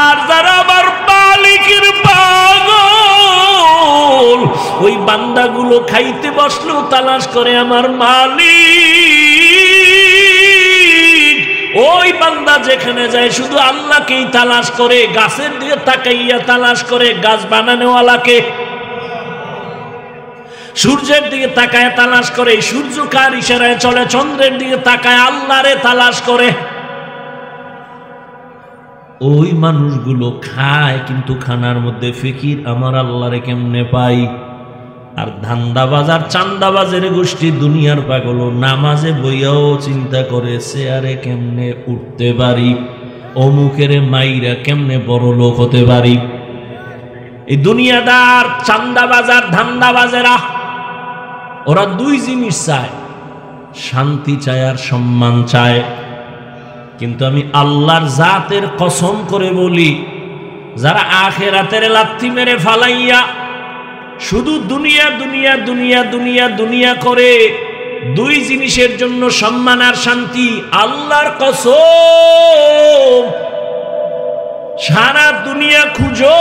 আর যারা আমার মালিকের পাগল, ওই বান্দাগুলো খাইতে বসলেও তালাশ করে আমার মালিক ওই বান্দা যেখানে যায় শুধু আল্লাহকেই তালাশ করে, গাছের দিকে তাকাইয়া তালাশ করে গাছ বানানোওয়ালাকে, সূর্যের দিকে তাকায় তালাশ করে সূর্য কার ইশারায় চলে, চন্দ্রের দিকে তাকায় আল্লাহরে তালাশ করে। ওই মানুষগুলো খায় কিন্তু খানার মধ্যে ফিকির আমার আল্লাহরে কেমনে পাই। আর ধান্দাবাজার চান্দাবাজের গোষ্ঠী দুনিয়ার পাগল নামাজে বইয়াও চিন্তা করে চেয়ারে কেমনে উঠতে পারি, অমুকের মাইরা কেমনে বড় লোক হতে পারি। এই দুনিয়াদার চান্দাবাজার ধান্দাবাজেরা ওরা দুই জিনিস চায়, শান্তি চায় আর সম্মান চায়। কিন্তু আমি আল্লাহর জাতের কসম করে বলি, যারা আখিরাতের লাথি মেরে ফালাইয়া শুধু দুনিয়া দুনিয়া দুনিয়া দুনিয়া দুনিয়া করে, দুই জিনিসের জন্য সম্মান আর শান্তি, আল্লাহর কসম সারা দুনিয়া খুঁজো,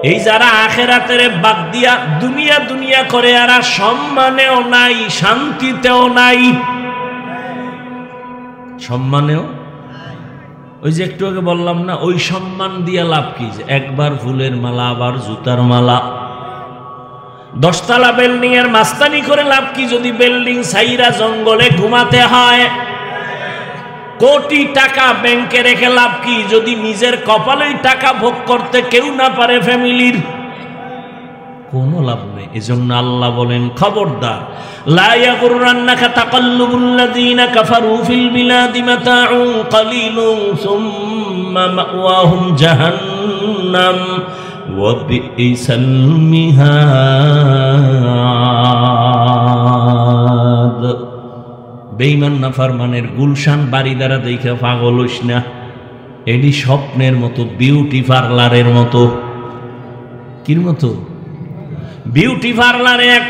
এই যারা আখিরাতের বাদ দিয়া দুনিয়া দুনিয়া করে আর সম্মানেও নাই শান্তিতেও নাই। সম্মানেও ওই যে একটু আগে বললাম না, ওই সম্মান দিয়া লাভ কি, যে একবার ফুলের মালা আবার জুতার মালা, 10 তলা বিল্ডিং এর মাস্তানি করে লাভ কি যদি বিল্ডিং ছাইরা জঙ্গলে ঘুমাতে হয়। কোটি টাকা ব্যাংকে রেখে লাভ কি যদি নিজের কপালেই টাকা ভোগ করতে কেউ না পারে ফ্যামিলির, কোনো লাভ নেই। এজন্য আল্লাহ বলেন খবরদার, লা ইয়াগুররান্নাকা তাকাল্লুবুল্লাযীনা কাফারু ফিল বিলাদি মাতাউন কালিলুন সুম্মা মাওয়াহুম জাহান্নাম ওয়া বিইসাল মিহাদ। বেঈমান নাফরমানের গুলশান বাড়ি দ্বারা দেখে পাগল হইস না, এডি স্বপ্নের মতো, বিউটি পার্লারের মতো। কির মতো? বিউটি পার্লারে এক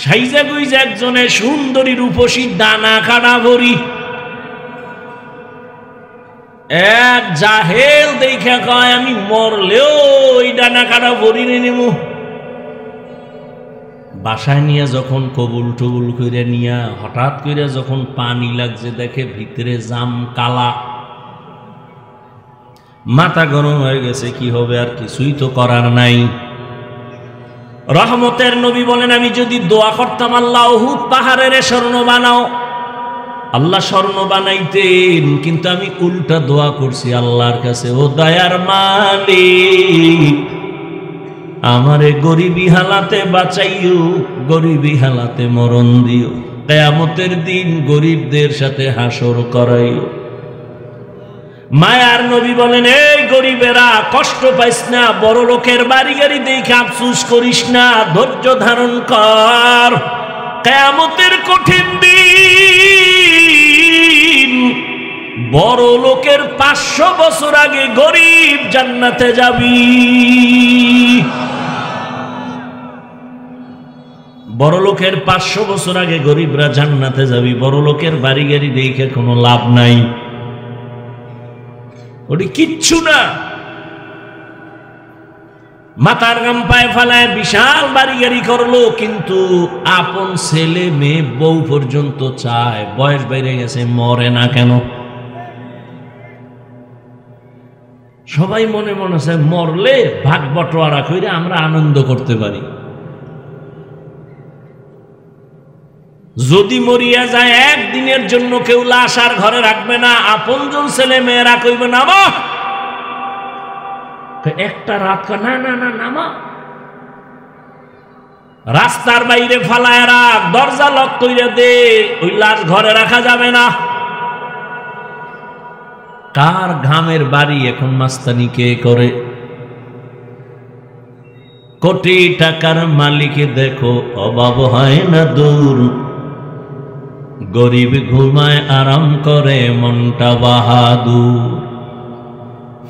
সাইজা গুইজা একজনের সুন্দরী রূপসী দানা কাটা ভরি, এক জাহেল দেখা কয় আমি মরলেও ওই দানা কাটা ভরি নেব। বাসায় নিয়ে যখন কবুল টবুল করে নিয়া হঠাৎ করে যখন পানি লাগছে দেখে ভিতরে জাম কালা, মাথা গরম হয়ে গেছে, কি হবে, আর কিছুই তো করার নাই। রহমতের নবী বলেন আমি যদি দোয়া করতাম আল্লাহ উহুদ পাহাড়ের স্বর্ণ বানাও, আল্লাহ স্বর্ণ বানাইতেন, কিন্তু আমি উল্টা দোয়া করছি আল্লাহর কাছে, ও দয়ার মালিক আমারে গরিবী হালাতে বাঁচাইও, গরিবী হালাতে মরণ দিও, কিয়ামতের দিন গরিবদের সাথে হাসর করাইও। মায়ার নবী বলেন এই গরিবেরা কষ্ট পাইস না, বড় লোকের বাড়ি গাড়ি দেখে আফসোস করিস না, ধৈর্য ধারণ কর, কিয়ামতের কঠিন দিন বড় লোকের 500 বছর আগে গরিব জান্নাতে যাবি। বড় লোকের 500 বছর আগে গরিবরা জান্নাতে যাবি, বড় লোকের বাড়ি গাড়ি দেখে কোনো লাভ নাই, ওটি কিচ্ছু না। মাথার গাম পায়ে ফেলায় বিশাল বাড়ি গাড়ি করলো, কিন্তু আপন ছেলে মেয়ে বউ পর্যন্ত চায়, বয়স বেড়ে গেছে মরে না কেন? সবাই মনে মনে চায় মরলে ভাগ বটোয়ারা করে আমরা আনন্দ করতে পারি। যদি মরিয়া যায় একদিনের জন্য কেউ লাশ আর ঘরে রাখবে না, আপনজন ছেলে মেয়েরা কইবে নামা, একটা রাত না না না নামা, রাস্তার বাইরে ফালায় রাখ, দরজা লক কইরা দে, ওই লাশ ঘরে রাখা যাবে না। কার ঘামের বাড়ি এখন মাস্তানি কে করে? কোটি টাকার মালিকে দেখো অভাব হয় না দূর, গরিব ঘুমায় আরাম করে মনটা বাহাদুর।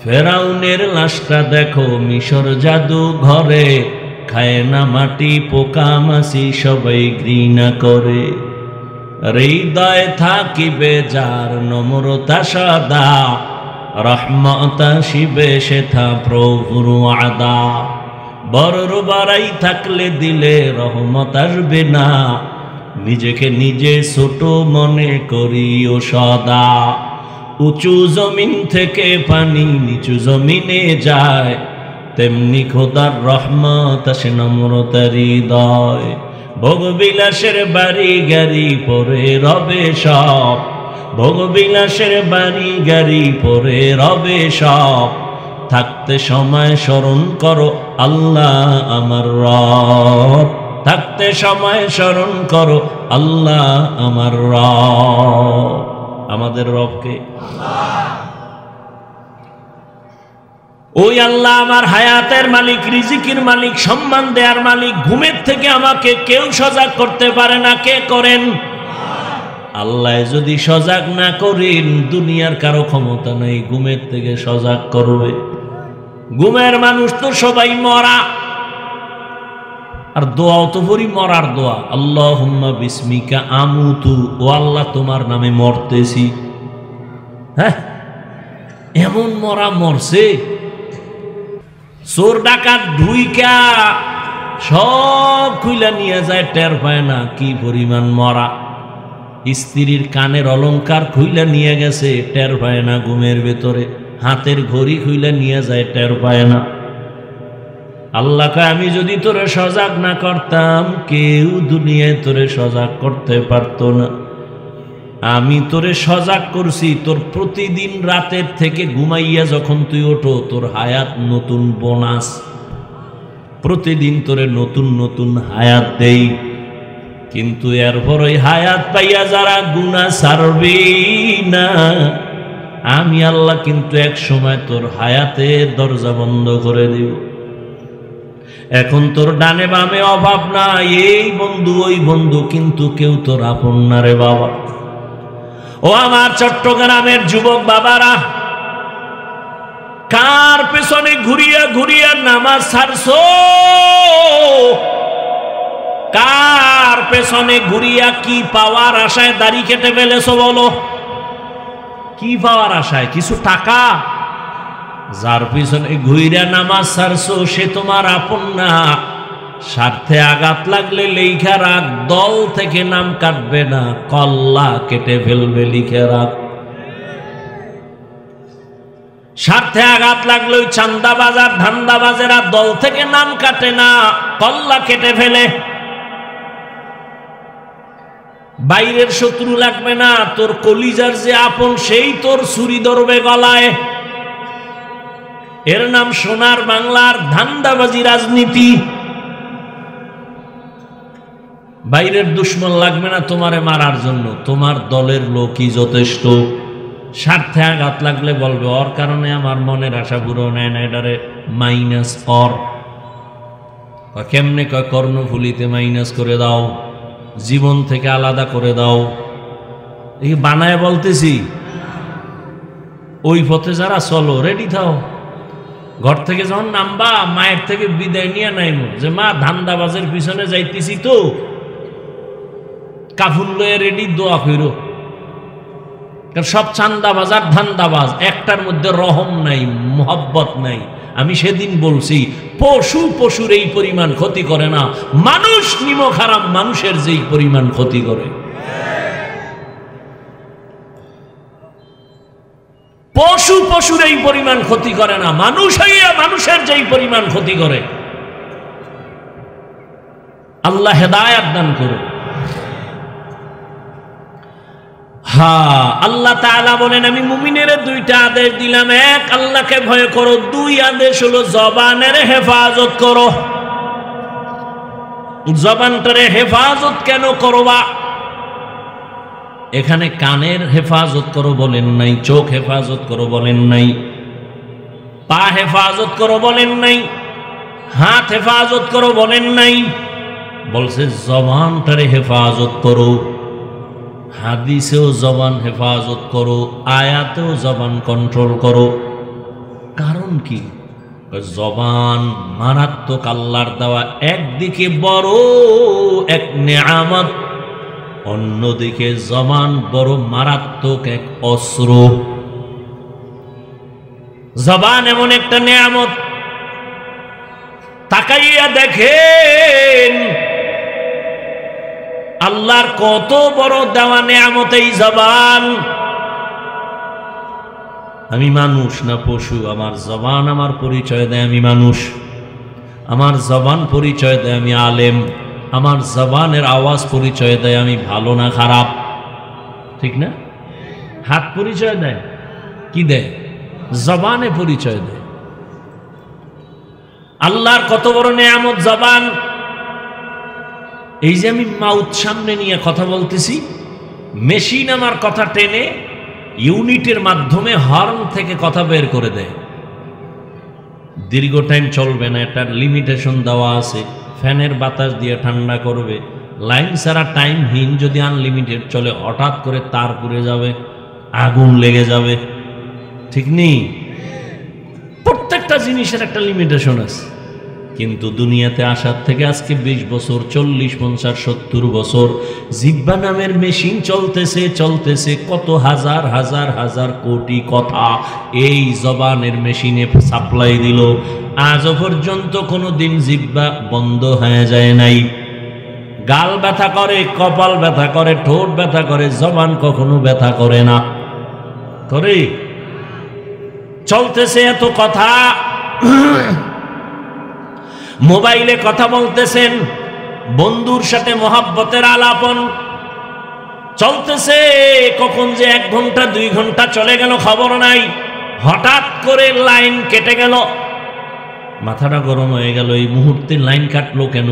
ফেরাউনের লাশটা দেখো মিশর জাদু ঘরে, খায় না মাটি পোকা মাছি সবাই ঘৃণা করে। হৃদয় থাকিবে যার নম্রতা সদা, রহমত আসিবে সেথা প্রভুর আদা। বড়র বাড়াই থাকলে দিলে রহমত আসবে না, নিজেকে নিজে ছোট মনে করিও সদা। উঁচু জমিন থেকে পানি নিচু জমিনে যায়, তেমনি খোদার রহমত আসে নম্রতার হৃদয়। ভোগবিলাসের বাড়ি গাড়ি পরে রবে সব, ভোগবিলাসের বাড়ি গাড়ি পরে রবে সব। থাকতে সময় স্মরণ করো আল্লাহ আমার রব, থাকতে সময় স্মরণ করো আল্লাহ আমার রব। আমাদের রবকে ওই আল্লাহ আমার হায়াতের মালিক, রিজিকের মালিক, সম্মান দেওয়ার মালিক। ঘুমের থেকে আমাকে কেউ সজাগ করতে পারে না। কে করেন? আল্লাহ যদি সজাগ না করেন, দুনিয়ার কারো ক্ষমতা নেই ঘুমের থেকে সজাগ করবে। ঘুমের মানুষ তো সবাই মরা, আর দোয়াও তো পড়ি মরার দোয়া, আল্লাহুম্মা বিসমিকা আমুতু, ও আল্লাহ তোমার নামে মরতেছি। হ্যাঁ, এমন মরা মরছে, চোর ডাকাত ঢুইকা সব খুইলা নিয়ে যায়, টের পায় না কি পরিমাণ মরা। স্ত্রীর কানের অলংকার খুইলা নিয়ে গেছে, টের পায় না ঘুমের ভেতরে। হাতের ঘড়ি খুইলা নিয়ে যায়, টের পায় না। আল্লাহকে আমি যদি তোরে সজাগ না করতাম, কেউ দুনিয়ায় তোরে সজাগ করতে পারতো না। আমি তোরে সজাগ করছি, তোর প্রতিদিন রাতের থেকে ঘুমাইয়া যখন তুই ওঠো, তোর হায়াত নতুন বোনাস। প্রতিদিন তোরে নতুন নতুন হায়াত দেই, কিন্তু এরপর ওই হায়াত পাইয়া যারা গুনাহ ছাড়বি না, আমি আল্লাহ কিন্তু এক সময় তোর হায়াতের দরজা বন্ধ করে দিব। এখন তোর ডানে বামে অভাব নাই, এই বন্ধু ওই বন্ধু, কিন্তু কেউ তোর আপন না রে বাবা। ও আমার চট্টগ্রামের যুবক বাবারা, কার পেছনে ঘুরিয়া ঘুরিয়া নামাজ ছাড়ছো? কার পেছনে ঘুরিয়া কি পাওয়ার আশায় দাড়ি কেটে ফেলেছো বলো? কি পাওয়ার আশায়? কিছু টাকা? যার পিছনে ঘুরিয়া নামাজ ছাড়ছো সে তোমার আপন না। স্বার্থে আঘাত লাগলে লেখা রাখ, দল থেকে নাম কাটবে না, কল্লা কেটে ফেলবে লিখে রাখ। স্বার্থে আঘাত লাগলে ওই চান্দাবাজার ধান্দাবাজেরা দল থেকে নাম কাটে না, কল্লা কেটে ফেলে। বাইরের শত্রু লাগবে না, তোর কলিজার যে আপন সেই তোর ছুরি ধরবে গলায়। এর নাম সোনার বাংলার ধান্দাবাজি রাজনীতি। বাইরের দুশ্মন লাগবে না তোমারে মারার জন্য, তোমার দলের লোকই যথেষ্ট। স্বার্থে আঘাত লাগলে বলবে ওর কারণে আমার মনের আশা পুরো নেয় না, এটারে মাইনাস অর। কেমনে? কয় কর্ণফুলিতে মাইনাস করে দাও, জীবন থেকে আলাদা করে দাও। এই বানায় বলতেছি, ওই পথে যারা চলো রেডি থাও। ঘর থেকে যখন নামবা, মায়ের থেকে বিদায় নিয়ে নাইমো যে মা ধান্দাবাজের পিছনে যাইতেছি তো, কাফুল লয়ে রেডি, দোয়া কইরো। কারণ সব চান্দাবাজ আর ধান্দাবাজ, একটার মধ্যে রহম নাই, মোহব্বত নাই। আমি সেদিন বলছি, পশু পশুর এই পরিমাণ ক্ষতি করে না, মানুষ নিমক হারাম মানুষের যেই পরিমাণ ক্ষতি করে। পশু পশুর এই পরিমাণ ক্ষতি করে না, মানুষ হইয়া মানুষের যেই পরিমাণ ক্ষতি করে। আল্লাহ হেদায়েত দান করুন। হ্যাঁ, আল্লাহ তাআলা বলেন আমি মুমিনের দুইটা আদেশ দিলাম। এক, আল্লাহকে ভয় করো। দুই আদেশ হলো জবানের হেফাজত করো। জবানটারে হেফাজত কেন করবা? এখানে কানের হেফাজত করো বলেন নাই, চোখ হেফাজত করো বলেন নাই, পা হেফাজত করো বলেন নাই, হাত হেফাজত করো বলেন নাই, বলছে জবানটারে হেফাজত করো। হাদিসেও জবান হেফাজত করো, আয়াতেও জবান কন্ট্রোল করো। কারণ কি? জবান মারাত্মক আল্লাহর দেওয়া একদিকে বড় এক নেয়ামত, অন্যদিকে জবান বড় মারাত্মক এক অস্ত্র। জবান এমন একটা নেয়ামত, তাকাইয়া দেখেন আল্লাহর কত বড় দেওয়া নেয়ামত এই জবান। আমি মানুষ না পশু? আমার জবান আমার পরিচয় দেয় আমি মানুষ, আমার জবান পরিচয় দেয় আমি আলেম, আমার জবানের আওয়াজ পরিচয় দেয় আমি ভালো না খারাপ, ঠিক না? হাত পরিচয় দেয় কি দেয়? জবানে পরিচয় দেয়। আল্লাহর কত বড় নেয়ামত জবান। এই যে আমি মাউথ সামনে নিয়ে কথা বলতেছি, মেশিন আমার কথা টেনে ইউনিটের মাধ্যমে হর্ন থেকে কথা বের করে দেয়। দীর্ঘ টাইম চলবে না, এটার লিমিটেশন দেওয়া আছে। ফ্যানের বাতাস দিয়ে ঠান্ডা করবে। লাইন ছাড়া টাইমহীন যদি আনলিমিটেড চলে, হঠাৎ করে তার পুড়ে যাবে, আগুন লেগে যাবে, ঠিক নেই? প্রত্যেকটা জিনিসের একটা লিমিটেশন আছে। কিন্তু দুনিয়াতে আসার থেকে আজকে 20 বছর, 40, 50, 70 বছর জিহ্বা নামের মেশিন চলতেছে কত হাজার হাজার হাজার কোটি কথা এই জবানের মেশিনে সাপ্লাই দিল। আজও পর্যন্ত কোনো দিন জিহ্বা বন্ধ হয়ে যায় নাই। গাল ব্যথা করে, কপাল ব্যথা করে, ঠোঁট ব্যথা করে, জবান কখনো ব্যথা করে না, করে? চলতেছে এত কথা। মোবাইলে কথা বলতেছেন, বন্ধুর সাথে মহাব্বতের আলাপন চলতেছে, কখন যে 1 ঘন্টা 2 ঘন্টা চলে গেল খবর নাই। হঠাৎ করে লাইন কেটে গেল, মাথাটা গরম হয়ে গেল। এই মুহূর্তে লাইন কাটলো কেন?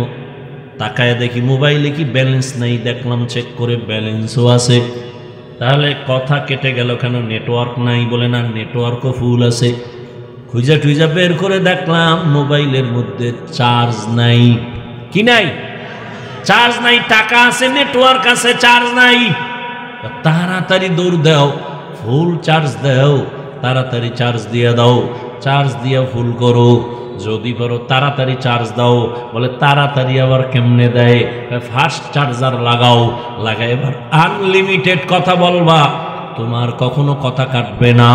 তাকায় দেখি মোবাইলে কি ব্যালেন্স নাই। দেখলাম চেক করে ব্যালেন্সও আছে। তাহলে কথা কেটে গেল কেন? নেটওয়ার্ক নাই। বলে না, নেটওয়ার্কও ফুল আছে। খুঁজা টুইজা বের করে দেখলাম মোবাইলের মধ্যে চার্জ নাই। কি নাই? চার্জ নাই। টাকা আছে, নেটওয়ার্ক আছে, চার্জ নাই। তাড়াতাড়ি দৌড় দাও, ফুল চার্জ দাও, তাড়াতাড়ি চার্জ দিয়ে দাও, চার্জ দিয়ে ফুল করো, যদি পারো তাড়াতাড়ি চার্জ দাও। বলে তাড়াতাড়ি আবার কেমনে দেয়? ফাস্ট চার্জার লাগাও, লাগাই এবার আনলিমিটেড কথা বলবা, তোমার কখনো কথা কাটবে না।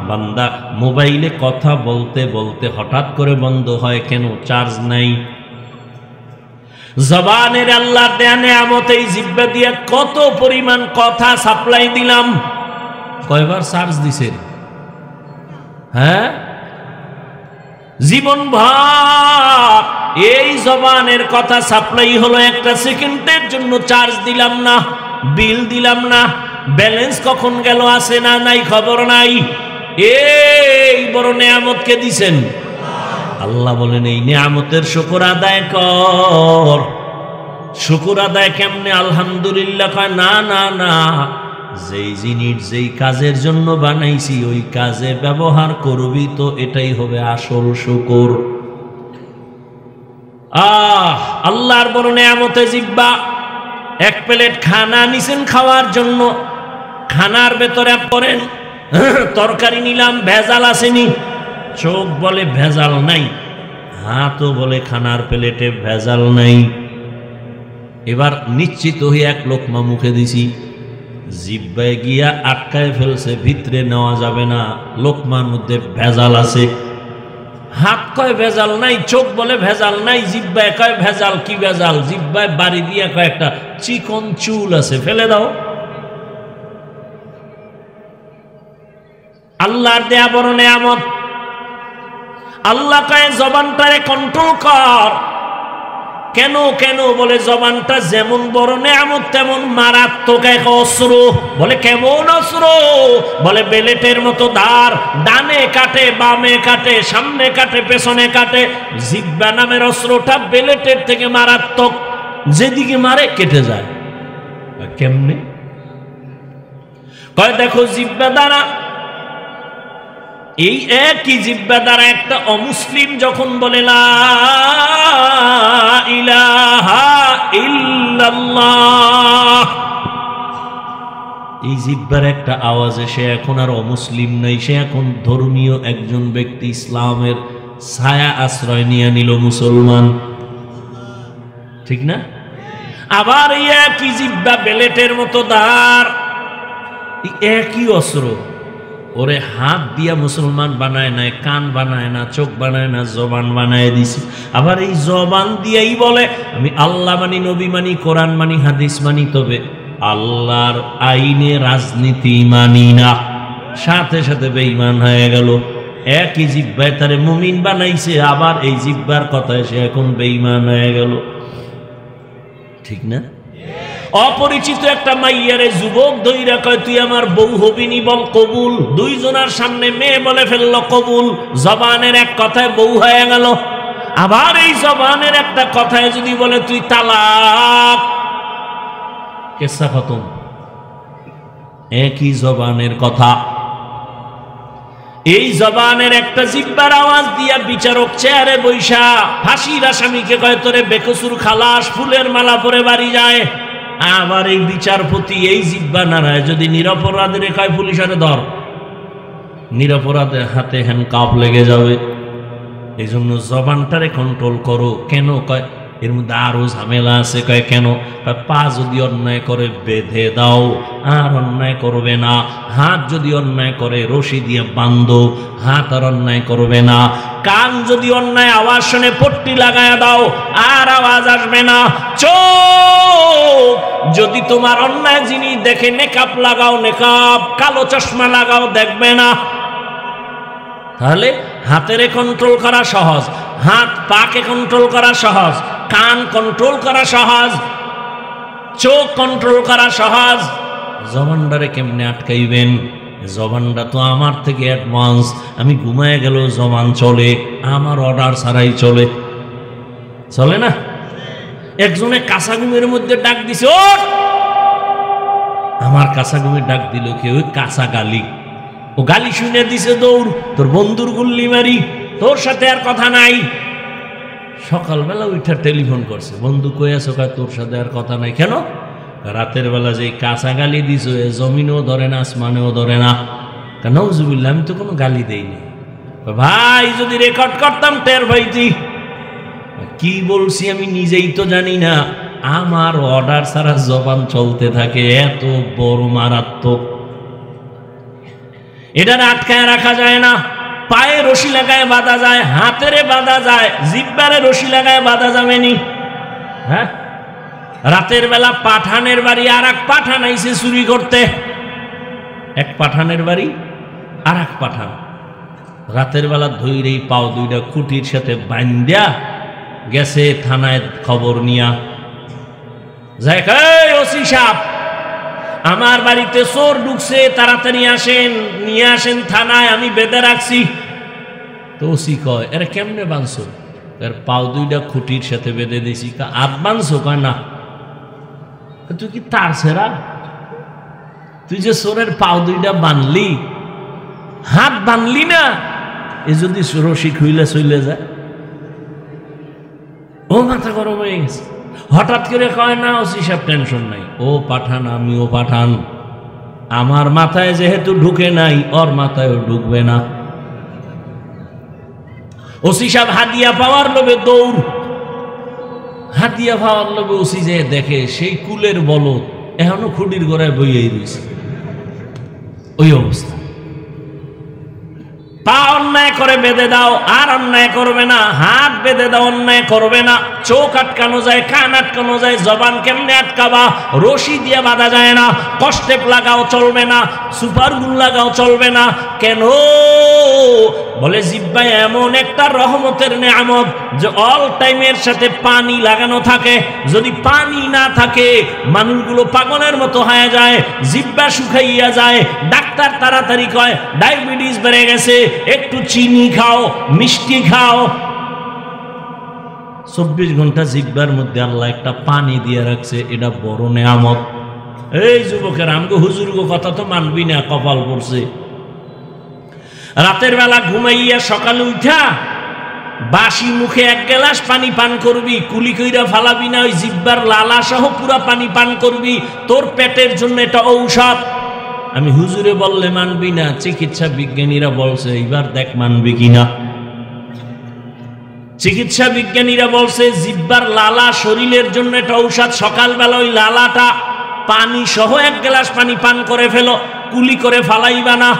বান্দা মোবাইলে কথা বলতে বলতে হঠাৎ করে বন্ধ হয় কেন? চার্জ নাই। জবানের আল্লাহ দেয়া নেয়ামত এই জিহ্বা দিয়ে কত পরিমাণ কথা সাপ্লাই দিলাম। কয়বার চার্জ দিছেন? হ্যাঁ, জীবন ভর এই জবানের কথা সাপ্লাই হলো। 1 সেকেন্ডের জন্য চার্জ দিলাম না, বিল দিলাম না, ব্যালেন্স কখন গেল আছে না নাই খবর নাই। এই বড় নেয়ামত কে দিছেন? আল্লাহ বলেন এই নেয়ামতের শুকর আদায় কর। শুকর আদায় কেমনে? আলহামদুলিল্লাহ কয় না, না না, যেই জিনিস যেই কাজের জন্য বানাইছি ওই কাজে ব্যবহার করবি তো এটাই হবে আসল শুকর। আল্লাহর বড় নেয়ামতে জিহ্বা। 1 প্লেট খানা নিছেন খাওয়ার জন্য, খানার ভেতরে পড়েন তরকারি নিলাম, ভেজাল আসেনি? চোখ বলে ভেজাল নাই, হাতও বলে খানার প্লেটে ভেজাল নাই। এবার নিশ্চিত হয়ে 1 লোকমা মুখে দিছি, জিহ্বায় গিয়া আটকায় ফেলছে, ভিতরে নেওয়া যাবে না, লোকমার মধ্যে ভেজাল আছে। হাত কয় ভেজাল নাই, চোখ বলে ভেজাল নাই, জিহ্বায় কয় ভেজাল। কি ভেজাল? জিহ্বায় বাড়ি দিয়া কয় একটা চিকন চুল আছে, ফেলে দাও। আল্লাহর দেয়া বড় নেয়ামত। আল্লাহ কয় জবানটারে কন্ট্রোল কর। কেন কেন? বলে জবানটা যেমন বড় নেয়ামত তেমন মারাত্মক এক অস্ত্র। বলে কেমন অস্ত্র? বলে বেলেটের মতো ধার, ডানে কাটে, বামে কাটে, সামনে কাটে, পেছনে কাটে। জিহ্বা নামের অস্ত্রটা বেলেটের থেকে মারাত্মক, যেদিকে মারে কেটে যায়। কেমনে? কয় দেখো জিহ্বা দ্বারা, এই একই জিহ্বা দ্বারা একটা অমুসলিম যখন বলে লা ইলাহা ইল্লাল্লাহ, এই জিহ্বার একটা আওয়াজে সে এখন আর অমুসলিম নাই, সে এখন ধর্মীয় একজন ব্যক্তি, ইসলামের ছায়া আশ্রয় নিয়ে নিল, মুসলমান, ঠিক না? আবার এই একই জিহ্বা বেলেটের মতো ধার, একই অস্ত্র, ওরে হাত দিয়া মুসলমান বানায় নাই, কান বানায় না, চোখ বানায় না, জবান বানায় দিছি। আবার এই জবান দিয়েই বলে আমি আল্লাহ মানি, নবী মানি, কোরআন মানি, হাদিস মানি, তবে আল্লাহর আইনে রাজনীতি মানি না। সাথে সাথে বেঈমান হয়ে গেল। একই জিহ্বায় তারে মুমিন বানাইছে, আবার এই জিহ্বার কথায় সে এখন বেঈমান হয়ে গেল। ঠিক না? অপরিচিত একটা মাইয়ারে যুবক ধইরা কয় তুই আমার বউ হবিনি, বল কবুল। দুইজনের সামনে মেয়ে বলে ফেললো কবুল। জবানের এক কথায় বউ হয়ে গেল। আবার এই জবানের একটা কথায় যদি বলে তুই তালাক, কেসা খতম। একই জবানের কথা। এই জবানের একটা জিহ্বার আওয়াজ দিয়া বিচারক চেয়ারে বৈশা ফাঁসির আসামিকে কয় তোরে বেকসুর খালাস, ফুলের মালা পরে বাড়ি যায়। আবার এই বিচারপতি এই জিহ্বা নাড়ায় যদি নিরপরাধের কয় পুলিশের ধর, নিরপরাধের হাতে হ্যান্ডকাপ লেগে যাবে। এই জন্য জবানটারে কন্ট্রোল করো। কেন কয় এর মধ্যে আরো ঝামেলা আছে। কয় কেন? পা যদি অন্যায় করে বেঁধে দাও, আর অন্যায় করবে না। হাত যদি অন্যায় করে রশি দিয়ে বাঁধো, হাত আর অন্যায় করবে না। কান যদি অন্যায় আওয়াজ শুনে পট্টি লাগায় দাও, আর আওয়াজ আসবে না। চোখ যদি তোমার অন্যায় জিনিস দেখে নেকাব লাগাও, নেকাব, কালো চশমা লাগাও, দেখবে না। তাহলে হাতেরে কন্ট্রোল করা সহজ, হাত পাকে কন্ট্রোল করা সহজ, কান কন্ট্রোল করা সহজ, চোখ কন্ট্রোল করা সহজ। জবানটারে কেমনে আটকাইবেন? জবানটা তো আমার থেকে অ্যাডভান্স। আমি ঘুমায় গেল জবান চলে, আমার অর্ডার ছাড়াই চলে। চলে না? একজনে কাঁচা ঘুমের মধ্যে ডাক দিছে, ও আমার কাঁচা ঘুমের ডাক দিল কে? ওই কাঁচা গালি। ও গালি শুনে দিছে দৌড়, তোর বন্ধুর গুল্লি মারি, তোর সাথে আর কথা নাই। সকালবেলা উঠে টেলিফোন করছে, বন্ধু কই আছো? তোর সাথে আর কথা নাই। কেন? রাতের বেলা যে কাঁচা গালি দিছো, এ জমিনেও ধরে না, আসমানেও ধরে না। কেন? নওজুবিল্লাহ, আমি তো কোনো গালি দেইনি। ভাই যদি রেকর্ড করতাম টের ভাইতি। কি বলছি আমি নিজেই তো জানি না। আমার অর্ডার ছাড়া জবান চলতে থাকে, এত বড় মারাত্মক। এটা আটকায় রাখা যায় না। পায়ে রশি লাগায় বাঁধা যায়, হাতেরে বাঁধা যায়, জিহ্বারে রশি লাগায় বাঁধা যাবে নি? হ্যাঁ, রাতের বেলা পাঠানের বাড়ি আর এক পাঠান আইছে চুরি করতে। এক পাঠানের বাড়ি আর এক পাঠান রাতের বেলা ধৈরেই পাও দুইটা খুঁটির সাথে বান্ধা গেছে থানায় খবর নিয়া। যাই ওসি সাহেব, আমার বাড়িতে চোর ঢুকছে, তাড়াতাড়ি আসেন, নিয়ে আসেন থানায়, আমি বেঁধে রাখছি। তো ওসি কয় এরা কেমনে বাঁধছো? এর পাও দুইটা খুঁটির সাথে বেঁধে দিছি। আর বাঁধছো? কয় না। তুই কি তার ছেড়া? তুই যে চোরের পাও দুইটা বাঁধলি, হাত বাঁধলি না? এ যদি রশি খুইলে চলে যায়। ও মাথা গরম হয়ে গেছে। হঠাৎ করে কয় না ওসি সাহেব টেনশন নাই, ও পাঠান আমিও পাঠান, আমার মাথায় যেহেতু ঢুকে নাই ওর মাথায়ও ঢুকবে না। ওসি সাহেব হাদিয়া পাওয়ার লোভে দৌড়। হাদিয়া পাওয়ার লোভে ওসি যে দেখে সেই কুলের বলদ এখনো খুঁটির গোড়ায় বইয়েই রয়েছে, ওই অবস্থা। পা অন্যায় করে বেঁধে দাও, আর অন্যায় করবে না। হাত বেঁধে দাও, অন্যায় করবে না। চোখ আটকানো যায়, কান আটকানো যায়, জবান কেমনে আটকাবা? রশি দিয়ে বাঁধা যায় না। কষ্টেপ লাগাও চলবে না, সুপার গুল লাগাও চলবে না। কেন? বলে জিহ্বায় এমন একটা রহমতের নেয়ামত যে অল টাইমের সাথে পানি লাগানো থাকে। যদি পানি না থাকে মানুষগুলো পাগলের মতো হয়ে যায়, জিহ্বা শুকাইয়া যায়। ডাক্তার তাড়াতাড়ি কয় ডায়াবেটিস বেড়ে গেছে, একটু চিনি খাও, মিষ্টি খাও। 24 ঘন্টা জিহ্বার মধ্যে আল্লাহ একটা পানি দিয়ে রাখছে, এটা বড় নেয়ামত। এই যুবকের আমগো হুজুরগো কথা তো মানবি না, কপাল পড়ছে। রাতের বেলা ঘুমাইয়া সকালে উঠা বাসি মুখে এক গ্লাস পানি পান করবি, কুলি কইরা ফালাবি না, ওই জিহ্বার লালা সহ পুরা পানি পান করবি। তোর পেটের জন্য এটা ঔষধ। আমি হুজুরে বললে মানবি না, চিকিৎসা বিজ্ঞানীরা বলছে, এইবার দেখ মানবি কিনা। চিকিৎসা বিজ্ঞানীরা বলছে জিহ্বার লালা শরীরের জন্য এটা ঔষধ। সকালবেলা ওই লালাটা পানি সহ এক গ্লাস পানি পান করে ফেলো, কুলি করে ফালাইবা না।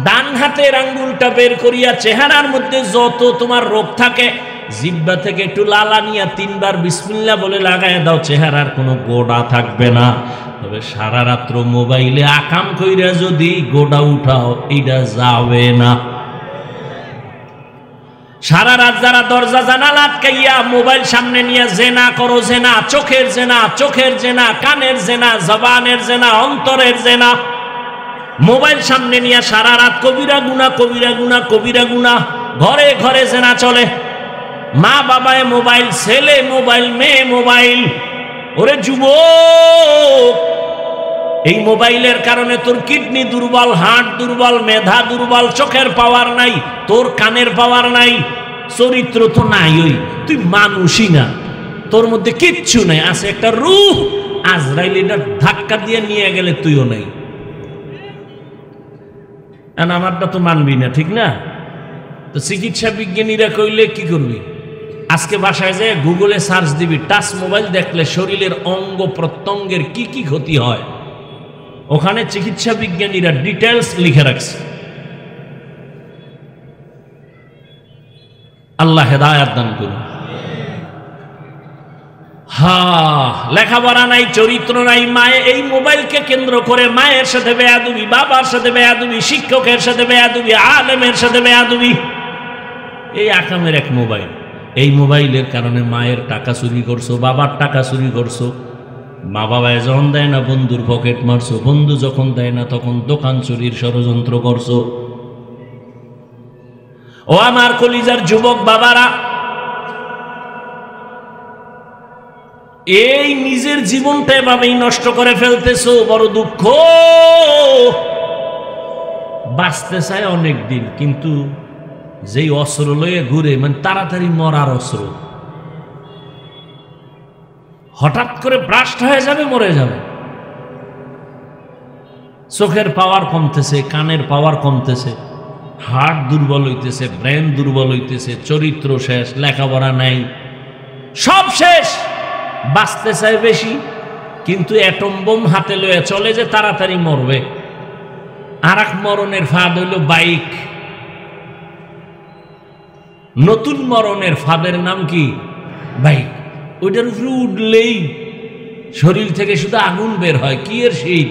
ডান হাতের আঙ্গুলটা বের করিয়া চেহারার মধ্যে যত তোমার রোগ থাকে জিহ্বা থেকে একটু লালা নিয়া 3 বার বিসমিল্লাহ বলে লাগায় দাও, চেহারার কোনো গোড়া থাকবে না। তবে সারা রাত্র মোবাইলে আকাম কইরা যদি গোড়া উঠাও এটা যাবে না। সারা রাত যারা দরজা জানালা আটকাইয়া মোবাইল সামনে নিয়ে জেনা করো, জেনা, চোখের জেনা, চোখের জেনা, কানের জেনা, জবানের জেনা, অন্তরের জেনা, মোবাইল সামনে নিয়ে সারা রাত কবিরা গুনাহ, কবিরা গুনাহ, কবিরা গুনাহ, ঘরে ঘরে জেনা চলে, মা বাবায় মোবাইল, ছেলে মোবাইল, মেয়ে মোবাইল। ওরে যুবক, এই মোবাইলের কারণে তোর কিডনি দুর্বল, হার্ট দুর্বল, মেধা দুর্বল, চোখের পাওয়ার নাই, তোর কানের পাওয়ার নাই, চরিত্র তো নাই, ওই তুই মানুষই না, তোর মধ্যে কিচ্ছু নাই, আছে একটা রূহ। আজরাইল এটা ধাক্কা দিয়ে নিয়ে গেলে তুইও নাই। আমারটা তো মানবি না, ঠিক না? তো চিকিৎসা বিজ্ঞানীরা কইলে কি করবি? আজকে বাসায় যায় গুগলে সার্চ দিবি, টাচ মোবাইল দেখলে শরীরের অঙ্গ প্রত্যঙ্গের কি কি ক্ষতি হয়, ওখানে চিকিৎসা বিজ্ঞানীরা ডিটেলস লিখে রাখছে। আল্লাহ হেদায়েত দান করুন। লেখাপড়া নাই, চরিত্র নাই, মায়ে এই মোবাইলকে কেন্দ্র করে মায়ের সাথে বেয়াদবি, বাবার সাথে বেয়াদবি, শিক্ষকের সাথে বেয়াদবি, আলেমের সাথে বেয়াদবি, এই আকামের এক মোবাইল। এই মোবাইলের কারণে মায়ের টাকা চুরি করছো, বাবার টাকা চুরি করছো, মা বাবায় যখন দেয় না বন্ধুর পকেট মারছো, বন্ধু যখন দেয় না তখন দোকান চুরির ষড়যন্ত্র করছো। ও আমার কলিজার যুবক বাবারা, এই নিজের জীবনটা এভাবেই নষ্ট করে ফেলতেছো, বড় দুঃখ। বাঁচতে চায় অনেক দিন, কিন্তু যেই অস্ত্র লয়ে ঘুরে, মানে তাড়াতাড়ি মরার অস্ত্র, হঠাৎ করে ব্রাস্ট হয়ে যাবে, মরে যাবে। চোখের পাওয়ার কমতেছে, কানের পাওয়ার কমতেছে, হার্ট দুর্বল হইতেছে, ব্রেন দুর্বল হইতেছে, চরিত্র শেষ, লেখাপড়া নাই, সব শেষ। বাঁচতে চায় বেশি, কিন্তু অ্যাটম বোম হাতে লয়ে চলে যে তাড়াতাড়ি মরবে। আর এক মরণের ফাঁদ হইল বাইক। নতুন মরণের ফাঁদের নাম কি? বাইক। ওইটার উপরে উঠলেই শরীর থেকে শুধু আগুন বের হয়। কি এর শীত?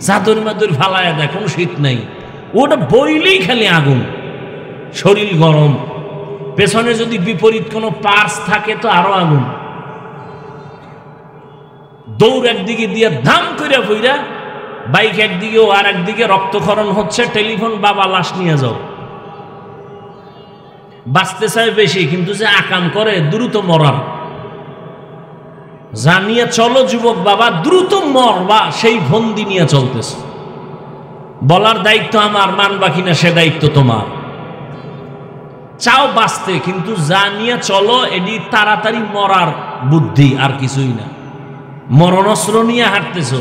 চাদর মাদুর ফালায় দেয়, কোনো শীত নাই। ওটা বইলেই খালি আগুন, শরীর গরম। পেছনে যদি বিপরীত কোনো পার্স থাকে তো আরো আগুন। দৌড় একদিকে দিয়ে ধাম করে বইরা, বাইক একদিকে, আর একদিকে রক্তক্ষরণ হচ্ছে। টেলিফোন, বাবা লাশ নিয়ে যাও। বাঁচতে চায় বেশি, কিন্তু যে আকাম করে দ্রুত মরার। জানিয়ে চলো যুবক বাবা, দ্রুত মরবা, সেই ফন্দি নিয়ে চলতেছে। বলার দায়িত্ব আমার, মানবা কিনা সে দায়িত্ব তোমার। চাও বাঁচতে, কিন্তু জানিয়ে চলো, এটি তাড়াতাড়ি মরার বুদ্ধি, আর কিছুই না। মরণস্ত্র নিয়ে হাঁটতেছ।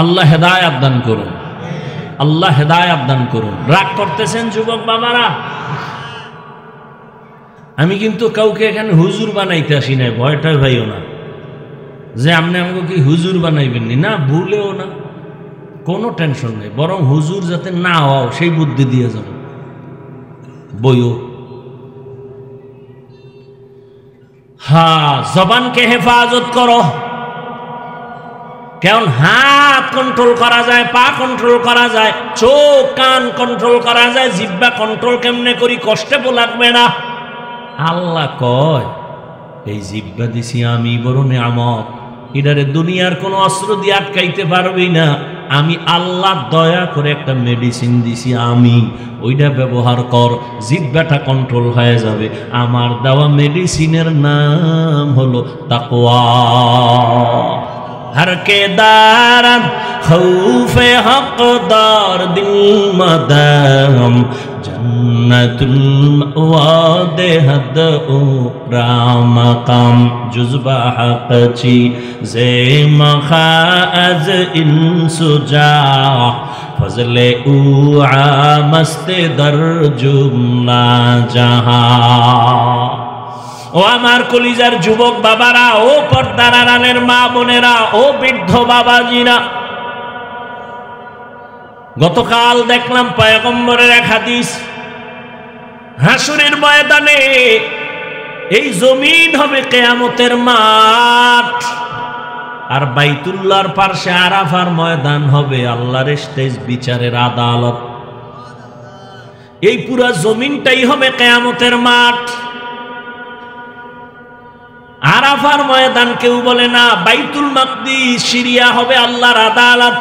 আল্লাহ হেদায়েত দান করুন, আল্লাহ হেদায়েত দান করুন। রাগ করতেছেন যুবক বাবারা? আমি কিন্তু কাউকে এখানে হুজুর বানাইতে আসি নাই, ভয়টাই ভাইও না যে আপনি আমাকে কি হুজুর বানাইবেন না, ভুলেও না, কোনো টেনশন নেই। বরং হুজুর যাতে না হও সেই বুদ্ধি দিয়ে যাবো। বইও জবানকে হেফাজত করো। কেমন হাত কন্ট্রোল করা যায়, পা কন্ট্রোল করা যায়, চোখ কান কন্ট্রোল করা যায়, জিহ্বা কন্ট্রোল কেমনে করি, কষ্টে লাগবে না। আল্লাহ কয়, এই জিহ্বা দিছি আমি বড় নিয়ামত, এটারে দুনিয়ার কোনো অস্ত্র দিয়ে আটকাইতে পারবি না। আমি আল্লাহ দয়া করে একটা মেডিসিন দিছি, আমি ওইটা ব্যবহার কর, জিহ্বাটা কন্ট্রোল হয়ে যাবে। আমার দেওয়া মেডিসিনের নাম হলো তাকওয়া। हर के दारम खौफे हक़दार दिल मदाम जन्नतुल वादे हद ओ रामकाम जुज़बा हक़ची ज़े मखाज़ इंसुजा फज़ले उ आमस्ते दर जुमला जहाँ। ও আমার কলিজার যুবক বাবারা, ও পর্দার আড়ালের মা বোনেরা, ও বৃদ্ধ বাবাজিরা, গতকাল দেখলাম পয়গম্বরের এক হাদিস, হাসরের ময়দানে এই জমিন হবে কিয়ামতের মাঠ, আর বাইতুল্লাহর পাশে আরাফার ময়দান হবে আল্লাহর স্টেজ, বিচারের আদালত। এই পুরা জমিনটাই হবে কিয়ামতের মাঠ। আরাফার ময়দান কেউ বলে না, বাইতুল মাকদিস সিরিয়া হবে আল্লাহর আদালত।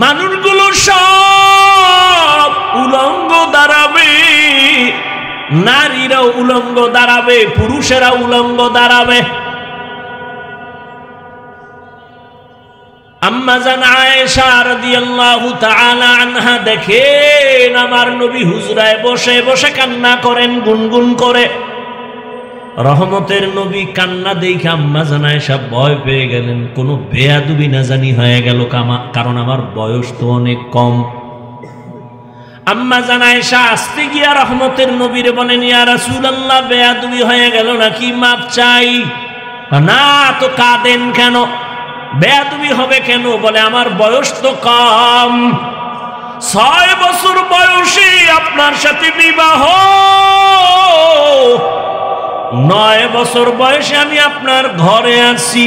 মানুষগুলো সব উলঙ্গ দাঁড়াবে, নারীরাও উলঙ্গ দাঁড়াবে, পুরুষেরা উলঙ্গ দাঁড়াবে। আম্মা জান আয়েশা রাদিয়াল্লাহু তাআলা আনহা দেখেন আমার নবী হুজরায় বসে বসে কান্না করেন গুনগুন করে। রহমতের নবী কান্না দেখে আম্মা জান আয়েশা ভয় পেয়ে গেলেন, কোনো বেয়াদবি না জানি হয়ে গেল, কারণ আমার বয়স তো অনেক কম। আম্মা জান আয়েশা আসতে গিয়া রহমতের নবীরে বলেন, ইয়া রাসূলুল্লাহ বেয়াদবি হয়ে গেল নাকি, মাপ চাই। না তো কাঁদেন কেন, বেয়াদবি হবে কেন? বলে আমার বয়স তো কম, 6 বছর বয়সে আপনার সাথে বিবাহ, 9 বছর বয়সে আমি আপনার ঘরে আসি।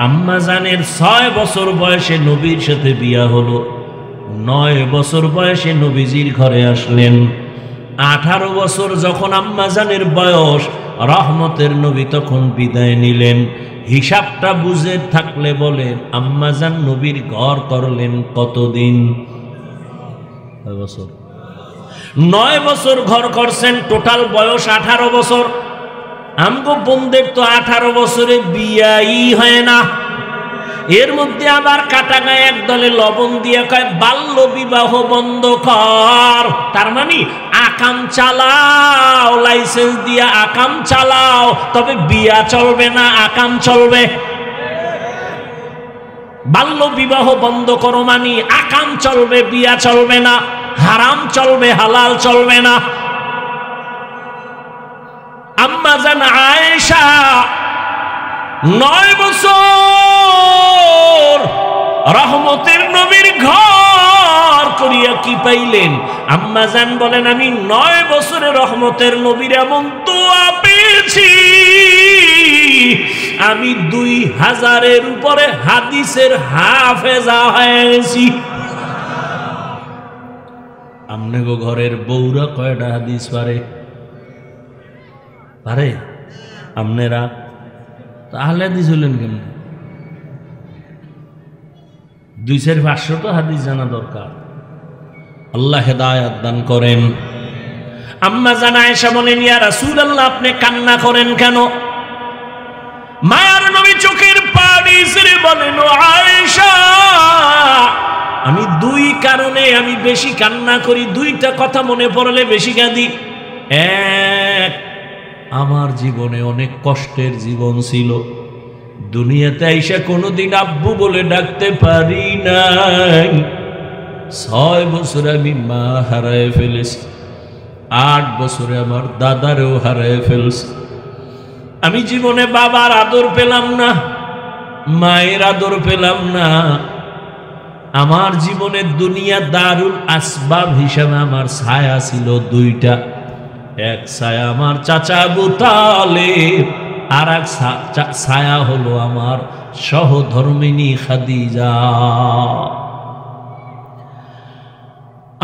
আম্মা জানের 6 বছর বয়সে নবীর সাথে বিয়া হলো, 9 বছর বয়সে নবীজির ঘরে আসলেন। 18 বছর যখন আম্মা জানের বয়স, রহমতের নবী তখন বিদায় নিলেন। হিসাবটা বুঝে থাকলে বলেন আম্মা জান নবীর ঘর করলেন কতদিন? 9 বছর ঘর করছেন, টোটাল বয়স 18 বছর। আমগো বোনদের তো 18 বছরে বিয়াই হয় না। এর মধ্যে আবার কাটা গায়ে এক দলে লবণ দিয়ে কয় বাল্য বিবাহ বন্ধ কর। তার মানে আকাম চালাও, লাইসেন্স দিয়া আকাম চালাও, তবে বিয়া চলবে না, আকাম চলবে। বাল্য বিবাহ বন্ধ করো মানে আকাম চলবে, বিয়া চলবে না, হারাম চলবে, হালাল চলবে না। আম্মা জান আয়েশা 9 বছর রহমতের নবীর ঘর করিয়া কি পাইলেন? আম্মা জান বলেন আমি 9 বছরে রহমতের নবীর এমন দোয়া পেয়েছি, আমি 2000-এর উপরে হাদিসের হাফেজা হয়ে গেছি। আমনেগো ঘরের বউরা কয়টা হাদিস পারে? পারে? আমনেরা তাহলে হাদিস হলেন কেমন? 200-500 তো হাদিস জানা দরকার। আল্লাহ হেদায়েত দান করেন। আম্মা জান আয়েশা বলেন, ইয়া রাসূলুল্লাহ আপনি কান্না করেন কেন? মায়ার নবী চোখের পানি ছেড়ে বলেন, ও আয়েশা আমি 2 কারণে আমি বেশি কান্না করি, 2টা কথা মনে পড়লে বেশি কাঁদি। এক, আমার জীবনে অনেক কষ্টের জীবন ছিল, দুনিয়াতে আইসা কোনোদিন আব্বু বলে ডাকতে পারি নাই। 6 বছরে আমি মা হারায় ফেলেছি, 8 বছরে আমার দাদারেও হারায় ফেলছি। আমি জীবনে বাবার আদর পেলাম না, মায়ের আদর পেলাম না। আমার জীবনে দুনিয়া দারুল আসবাব হিসাবে আমার ছায়া ছিল 2টা। এক ছায়া আমার চাচা আবু তালেব, আর এক ছায়া হলো আমার সহধর্মিনী খাদিজা।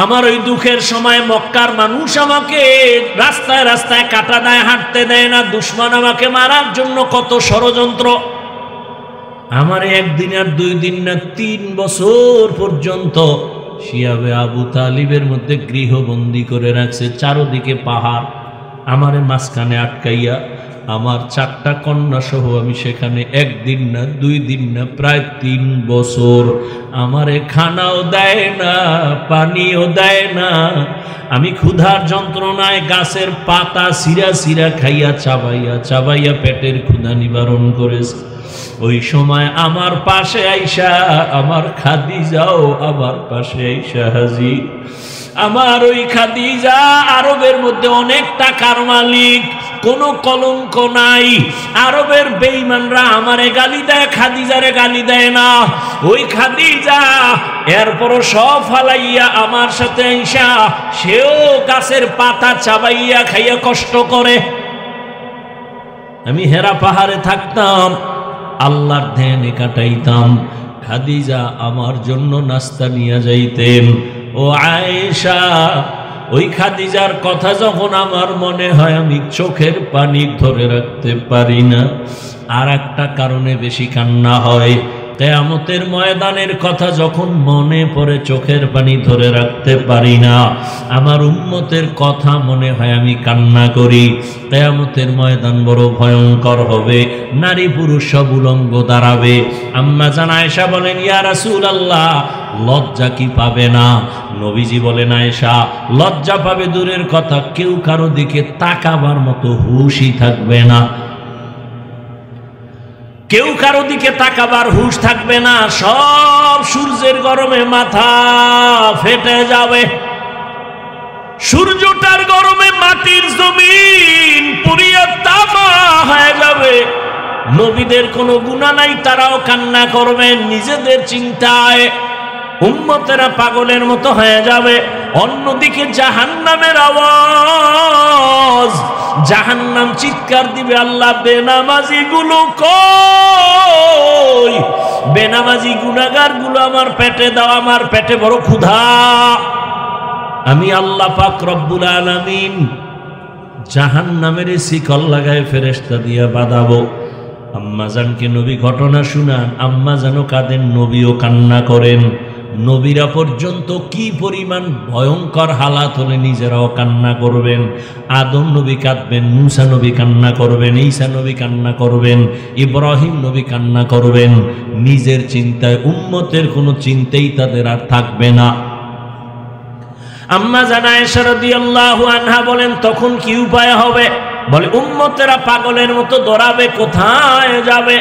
আমার ওই দুঃখের সময় মক্কার মানুষ আমাকে রাস্তায় রাস্তায় কাটা দেয়, হাঁটতে দেয় না। দুশমন আমাকে মারার জন্য কত ষড়যন্ত্র। আমার 1 দিন আর 2 দিন না, 3 বছর পর্যন্ত শিয়াবে আবু তালিবের মধ্যে গৃহবন্দী করে রাখছে। চারদিকে পাহাড়, আমারে মাঝখানে আটকাইয়া। আমার 4টা কন্যা সহ আমি সেখানে 1 দিন না 2 দিন না, প্রায় 3 বছর। আমারে খানাও দেয় না, পানিও দেয় না। আমি ক্ষুধার যন্ত্রণায় গাছের পাতা সিরা সিরা খাইয়া চাবাইয়া চাবাইয়া পেটের ক্ষুধা নিবারণ করেছি। ওই সময় আমার পাশে আইসা আমার খাদিজাও আমার পাশে আইসা হাজির। আমার ওই খাদিজা আরবের মধ্যে অনেক টাকার মালিক, কোনো কলঙ্ক নাই। আরবের বেঈমানরা আমারে গালি দেয়, খাদিজারে গালি দেয় না। ওই খাদিজা এরপরও সব ফালাইয়া আমার সাথে আইসা সেও গাছের পাতা চাবাইয়া খাইয়া কষ্ট করে। আমি হেরা পাহাড়ে থাকতাম, আল্লাহর ধ্যানে কাটাইতাম। খাদিজা আমার জন্য নাস্তা নিয়ে যাইতেন। ও আয়েশা, ওই খাদিজার কথা যখন আমার মনে হয় আমি চোখের পানি ধরে রাখতে পারি না। আর একটা কারণে বেশি কান্না হয়, কিয়ামতের ময়দানের কথা যখন মনে পড়ে চোখের পানি ধরে রাখতে পারি না। আমার উম্মতের কথা মনে হয় আমি কান্না করি। কিয়ামতের ময়দান বড় ভয়ঙ্কর হবে, নারী পুরুষ সব উলঙ্গ দাঁড়াবে। আম্মা জান আয়েশা বলেন, ইয়া রাসূলুল্লাহ, লজ্জা কি পাবে না? নবীজি বলেন, আয়েশা, লজ্জা পাবে দূরের কথা, কেউ কারো দিকে তাকাবার মতো হুঁশই থাকবে না। কেউ কারো দিকে তাকাবার হুঁশ থাকবে না। সব সূর্যের গরমে মাথা ফেটে যাবে, সূর্যটার গরমে মাটির জমিন পুড়িয়ে তামা হয়ে যাবে। নবীদের কোনো গুনাহ নাই, তারাও কান্না করবেন নিজেদের চিন্তায়। উম্মতেরা পাগলের মতো হয়ে যাবে। অন্যদিকে জাহান্নামের আওয়াজ, জাহান্নাম চিৎকার দিবে, আল্লাহ বেনামাজি গুলো কই? বেনামাজি গুনাহগার গুলো আমার পেটে দাও, আমার পেটে বড় ক্ষুধা। আমি আল্লাহ পাক রব্বুল আলামিন জাহান্নামের শিকল লাগায় ফেরেশতা দিয়া বাঁধাবো। আম্মাজানকে নবী ঘটনা শুনান, আম্মাজানও কাঁদেন, নবীও কান্না করেন। নবীরা পর্যন্ত কি পরিমাণ ভয়ঙ্কর হালাত হলে নিজেরাও কান্না করবেন। আদম নবী কাঁদবেন, মুসা নবী কান্না করবেন, ঈসা নবী কান্না করবেন, ইব্রাহিম নবী কান্না করবেন। নিজের চিন্তায়, উম্মতের কোনো চিন্তাই তাদের আর থাকবে না। আম্মা জান আয়েশা রাদিয়াল্লাহু আনহা বলেন, তখন কি উপায় হবে? বলে, উম্মতেরা পাগলের মতো দৌড়াবে, কোথায় যাবে?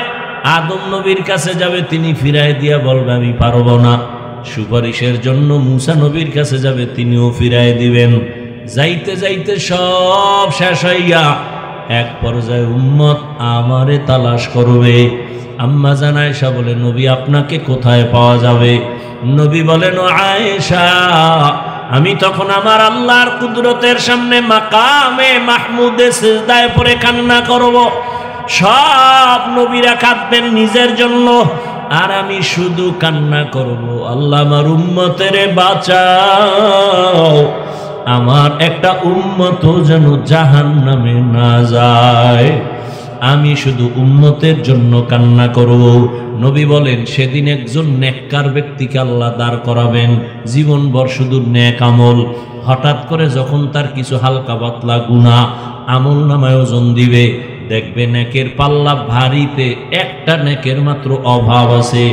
আদম নবীর কাছে যাবে, তিনি ফিরায় দিয়া বলবে আমি পারবো না। সুপারিশের জন্য মুসা নবীর কাছে যাবে, তিনিও ফিরায় দিবেন। যাইতে যাইতে সব শেষ হইয়া এক পর্যায়ে উম্মত আমারে তালাশ করবে। আম্মা জান আয়েশা বলে, নবী আপনাকে কোথায় পাওয়া যাবে? নবী বলেন, ও আয়েশা, আমি তখন আমার আল্লাহর কুদরতের সামনে মাকামে মাহমুদে সিজদায় পড়ে কান্না করব। সব নবীরা কাঁদবেন নিজের জন্য, আর আমি শুধু কান্না করব, আল্লাহ আমার উম্মতের বাঁচাও, আমার একটা উম্মত যেন জাহান্নামে না যায়। আমি শুধু উম্মতের জন্য কান্না করব। নবী বলেন, সেদিন একজন নেককার ব্যক্তিকে আল্লাহ দাঁড় করাবেন, জীবনভর শুধু নেক আমল। হঠাৎ করে যখন তার কিছু হালকা পাতলা গুনাহ আমল নামায় ওজন দিবে, দেখবে নেকের পাল্লা ভারীতে একটা নেকের মাত্র অভাব আছে।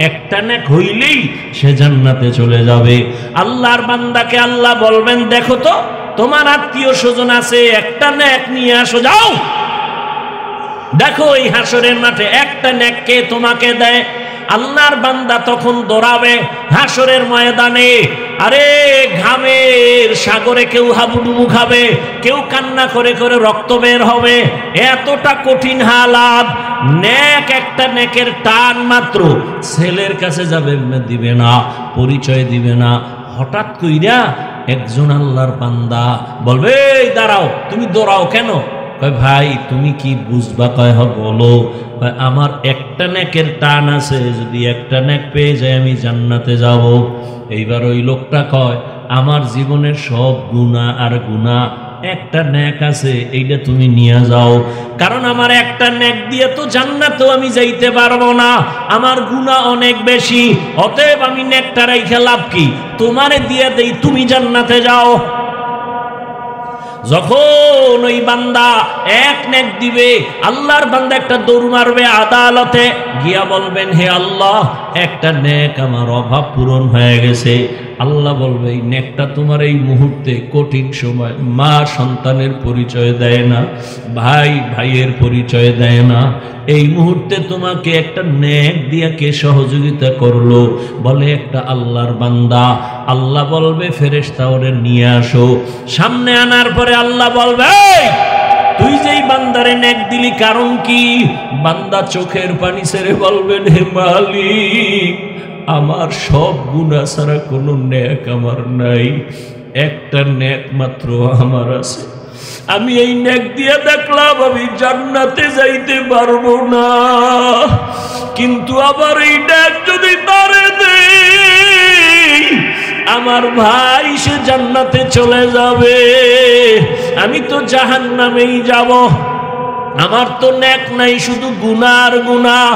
একটা নেক হইলেই সে জান্নাতে চলে যাবে। আল্লাহর বান্দাকে আল্লাহ বলবেন, দেখো তো তোমার আত্মীয় স্বজন আছে, একটা নেক নিয়ে আসো, যাও দেখো এই হাসরের মাঠে একটা নেক কে তোমাকে দেয়। আল্লাহর বান্দা তখন দৌড়াবে হাসরের ময়দানে। আরে ঘামের সাগরে কেউ হাবুডুবু খাবে, কেউ কান্না করে করে রক্ত বের হবে, এতটা কঠিন হালাত। নেক একটা নেকের টান মাত্র ছেলের কাছে যাবে, দিবে না, পরিচয় দিবে না। হঠাৎ কইরা একজন আল্লাহর বান্দা বলবে, এই দাঁড়াও, তুমি দৌড়াও কেন? কয়, ভাই তুমি কি বুঝবা? কয়, বলো। কয়, আমার একটা নেকের টান আছে, যদি একটা নেক পেয়ে যায় আমি জান্নাতে যাব। এইবার ওই লোকটা কয়, আমার জীবনের সব গুনাহ আর গুনাহ, একটা নেক আছে, এইটা তুমি নিয়ে যাও, কারণ আমার একটা নেক দিয়ে তো জান্নাতেও আমি যাইতে পারবো না, আমার গুনাহ অনেক বেশি, অতএব আমি নেকটা রাইখা লাভ কি? তোমারে দিয়ে দেই, তুমি জান্নাতে যাও। যখন ওই বান্দা এক নেক দিবে, আল্লাহর বান্দা একটা দৌড় মারবে আদালতে গিয়া, বলবেন, হে আল্লাহ, একটা নেক আমার অভাব পূরণ হয়ে গেছে। আল্লাহ বলবে, এই নেকটা তোমার এই মুহূর্তে কঠিন সময়, মা সন্তানের পরিচয় দেয় না, ভাই ভাইয়ের পরিচয় দেয় না, এই মুহূর্তে তোমাকে একটা নেক দিয়া কে সহযোগিতা করলো? বলে, একটা আল্লাহর বান্দা। আল্লাহ বলবে, ফেরেশতা ওরে নিয়ে আসো। সামনে আনার পরে আল্লাহ বলবে, তুই তুই যেই বান্দারে নেক দিলি কারণ কি? বান্দা চোখের পানি ছেড়ে বলবেন, হে মালিক, আমার সব গুনাহ ছাড়া কোনো নেক আমার নাই, একটা নেক মাত্র আমার আছে। আমি এই নেক দিয়ে দেখলাম আমি জান্নাতে যাইতে পারবো না, কিন্তু আবার এই নেক যদি তারে দেই আমার ভাই সে জান্নাতে চলে যাবে, আমি তো জাহান্নামেই যাব। আমার তো নেক নাই, শুধু গুনার গুনাহ,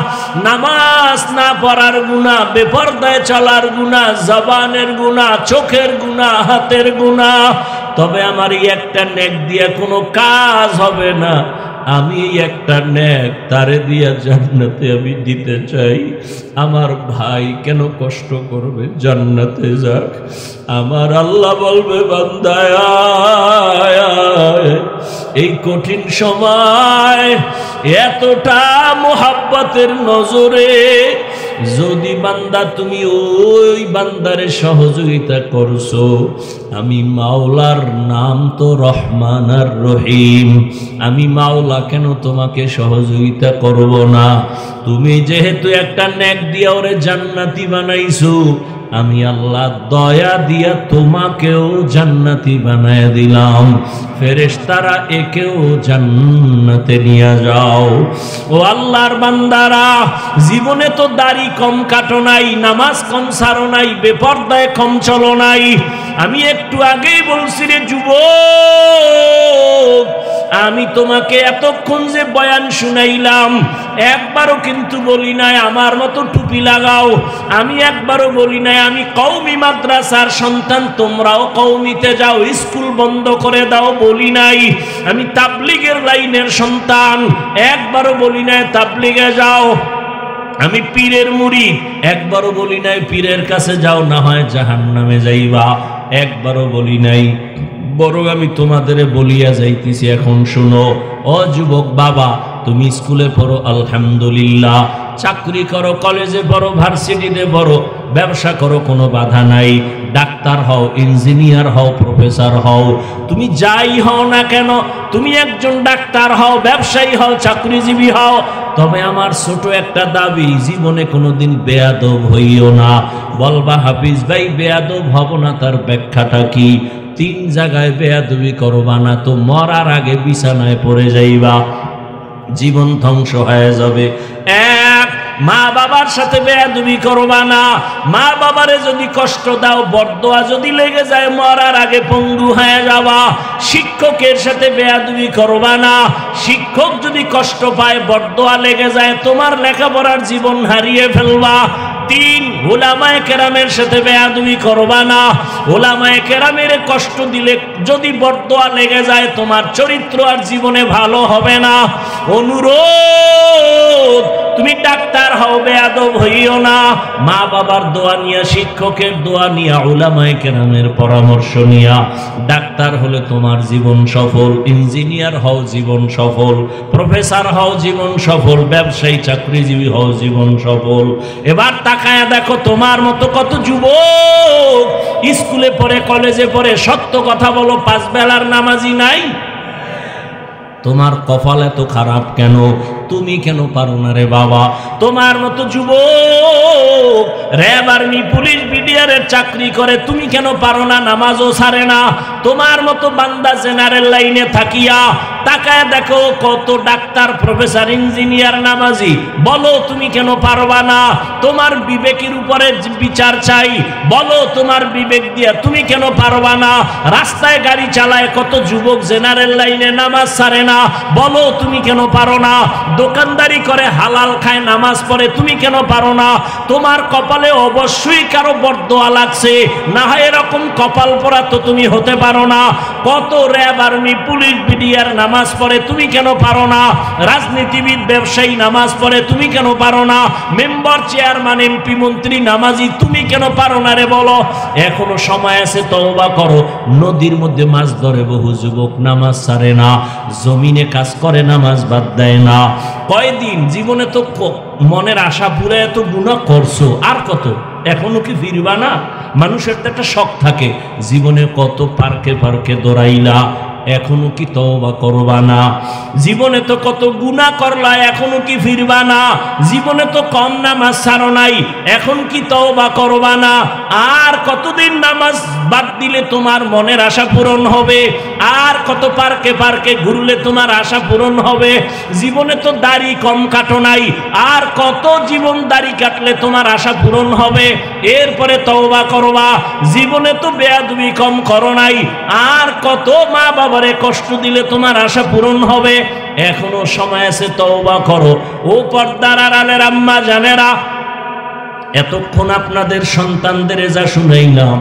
নামাজ না পড়ার গুনাহ, বেপরদায় চলার গুনাহ, জবানের গুনাহ, চোখের গুনাহ, হাতের গুনাহ। তবে আমার এই একটা নেক দিয়ে কোনো কাজ হবে না। আমি এই একটা নেক তারে দিয়া জান্নাতে আমি দিতে চাই। আমার ভাই কেন কষ্ট করবে, জান্নাতে যাক। আমার আল্লাহ বলবে, বান্দা এই কঠিন সময় এতটা মোহাব্বতের নজরে যদি বান্দা তুমি ওই বান্দারে সহযোগিতা করছো, আমি মাওলার নাম তো রহমান আর রহিম, আমি মাওলা কেন তোমাকে সহযোগিতা করব না? তুমি যেহেতু একটা নেক দিয়া ওরে জান্নাতি বানাইছো, আমি আল্লাহ দয়া দিয়া তোমাকেও জান্নাতি বানায় দিলাম। ফেরেশতারা একেও জান্নাতে নিয়ে যাও। ও আল্লাহর বান্দারা, জীবনে তো দাড়ি কম কাটো নাই, নামাজ কম ছাড়ো নাই, বেপরদায় কম চলো নাই। আমি একটু আগেই বলছি রে যুবক, আমি তোমাকে এতক্ষণ যে বয়ান শুনাইলাম একবারও কিন্তু বলি নাই আমার মতো টুপি লাগাও, আমি একবারও বলি নাই আমি কওমি মাদ্রাসার সন্তান তোমরাও কওমিতে যাও, স্কুল বন্ধ করে দাও, বলি নাই। আমি তাবলীগের লাইনের সন্তান, একবারও বলি নাই তাবলীগে যাও। আমি পীরের মুরিদ, একবারও বলি নাই পীরের কাছে যাও না হয় জাহান্নামে যাইবা, একবারও বলি নাই। বরং আমি তোমাদের বলিয়া যাইতেছি, এখন শুনো। ও যুবক বাবা, তুমি স্কুলে পড়ো আলহামদুলিল্লাহ, চাকরি করো, কলেজে পড়ো, ভার্সিটিতে পড়ো, ব্যবসা করো, কোনো বাধা নাই। ডাক্তার হও, ইঞ্জিনিয়ার হও, প্রফেসর হও, তুমি যাই হও না কেন, তুমি একজন ডাক্তার হও, ব্যবসায়ী হও, চাকরিজীবী হও, তবে আমার ছোট একটা দাবি, জীবনে কোনোদিন বেয়াদব হইও না। বলবা হাফিজ ভাই বেয়াদব হব না, তার ব্যাখ্যাটা কি? 3 জায়গায় বেয়াদবি করবা না তো মরার আগে বিছানায় পড়ে যাইবা, জীবন ধ্বংস হয়ে যাবে। এক, মা বাবার সাথে বেয়াদবি করবা না। মা বাবারে যদি কষ্ট দাও, বরদোয়া যদি লেগে যায়, মরার আগে পঙ্গু হয়ে যাবা। শিক্ষকের সাথে বেয়াদবি করবা না। শিক্ষক যদি কষ্ট পায়, বরদোয়া লেগে যায়, তোমার লেখাপড়ার জীবন হারিয়ে ফেলবা। 3, উলামায়ে কেরামের সাথে বেয়াদবি করবা না। উলামায়ে কেরামের কষ্ট দিলে যদি বরদোয়া লেগে যায়, তোমার চরিত্র আর জীবনে ভালো হবে না। অনুরোধ, তুমি ডাক্তার হও, বেয়াদব হইও না। মা বাবার দোয়া নিয়া, শিক্ষকের দোয়া নিয়া, উলামায়ে কেরামের পরামর্শ নিয়া ডাক্তার হলে তোমার জীবন সফল, ইঞ্জিনিয়ার হও জীবন সফল, প্রফেসর হও জীবন সফল, ব্যবসায়ী চাকরিজীবী হও জীবন সফল। এবার তাকায়া দেখো তোমার মতো কত যুবক স্কুলে পড়ে, কলেজে পড়ে, সত্য কথা বলো, 5 বেলার নামাজি নাই। তোমার কপাল এত খারাপ কেন? তুমি কেন পারো না রে বাবা? তোমার মতো যুবক র্যাব, আর্মি, পুলিশ, বিডিআরের চাকরি করে, তুমি কেন পারো না? নামাজও ছাড়ে না। তোমার মতো বান্দা জেনারেল লাইনে থাকিয়া তাকায় দেখো কত ডাক্তার, প্রফেসর, ইঞ্জিনিয়ার, নামাজি, বলো তুমি কেন পারবা না? তোমার বিবেকের উপরে বিচার চাই, বলো তোমার বিবেক দিয়া তুমি কেন পারবা না? রাস্তায় গাড়ি চালায় কত যুবক জেনারেল লাইনে, নামাজ ছাড়ে না, বলো তুমি কেন পারো না? দোকানদারি করে, হালাল খায়, নামাজ পড়ে, তুমি কেন পারো না? তোমার কপালে অবশ্যই কারো বরদোয়া লাগছে, না হয় এরকম কপাল পরা তো তুমি হতে পারো না। কত র্যাব, আর্মি, পুলিশ, বিডিআর নামাজ পড়ে, তুমি কেন পারো না? রাজনীতিবিদ, ব্যবসায়ী নামাজ পড়ে, তুমি কেন পারো না? মেম্বার, চেয়ারম্যান, এমপি, মন্ত্রী নামাজি, তুমি কেন পারো না রে বলো? এখনো সময় আছে, তওবা করো। নদীর মধ্যে মাছ ধরে বহু যুবক, নামাজ ছাড়ে না, জমিনে কাজ করে, নামাজ বাদ দেয় না। কয়দিন জীবনে তো মনের আশা পুরে এত গুনাহ করছো, আর কত? এখনো কি ফিরবা না? মানুষের তো একটা শখ থাকে, জীবনে কত পার্কে পার্কে দৌড়াইলা, এখনো কি তওবা করবা না? জীবনে তো কত গুনাহ করলা, এখনো কি ফিরবা না? জীবনে তো কম নামাজ ছাড়ো নাই, এখন কি তওবা করবা না? আর কতদিন নামাজ বাদ দিলে তোমার মনের আশা পূরণ হবে? আর কত পার্কে পার্কে ঘুরলে তোমার আশা পূরণ হবে? জীবনে তো দাড়ি কম কাটো নাই, আর কত জীবন দাড়ি কাটলে তোমার আশা পূরণ হবে? এরপরে তওবা করবা। জীবনে তো বেয়াদবি কম করো নাই, আর কত মা বাবারে কষ্ট দিলে তোমার আশা পূরণ হবে? এখনো সময় আছে, তওবা করো। ও পর্দার আড়ালের আম্মা জানেরা, এতক্ষণ আপনাদের সন্তানদের যা শুনাইলাম,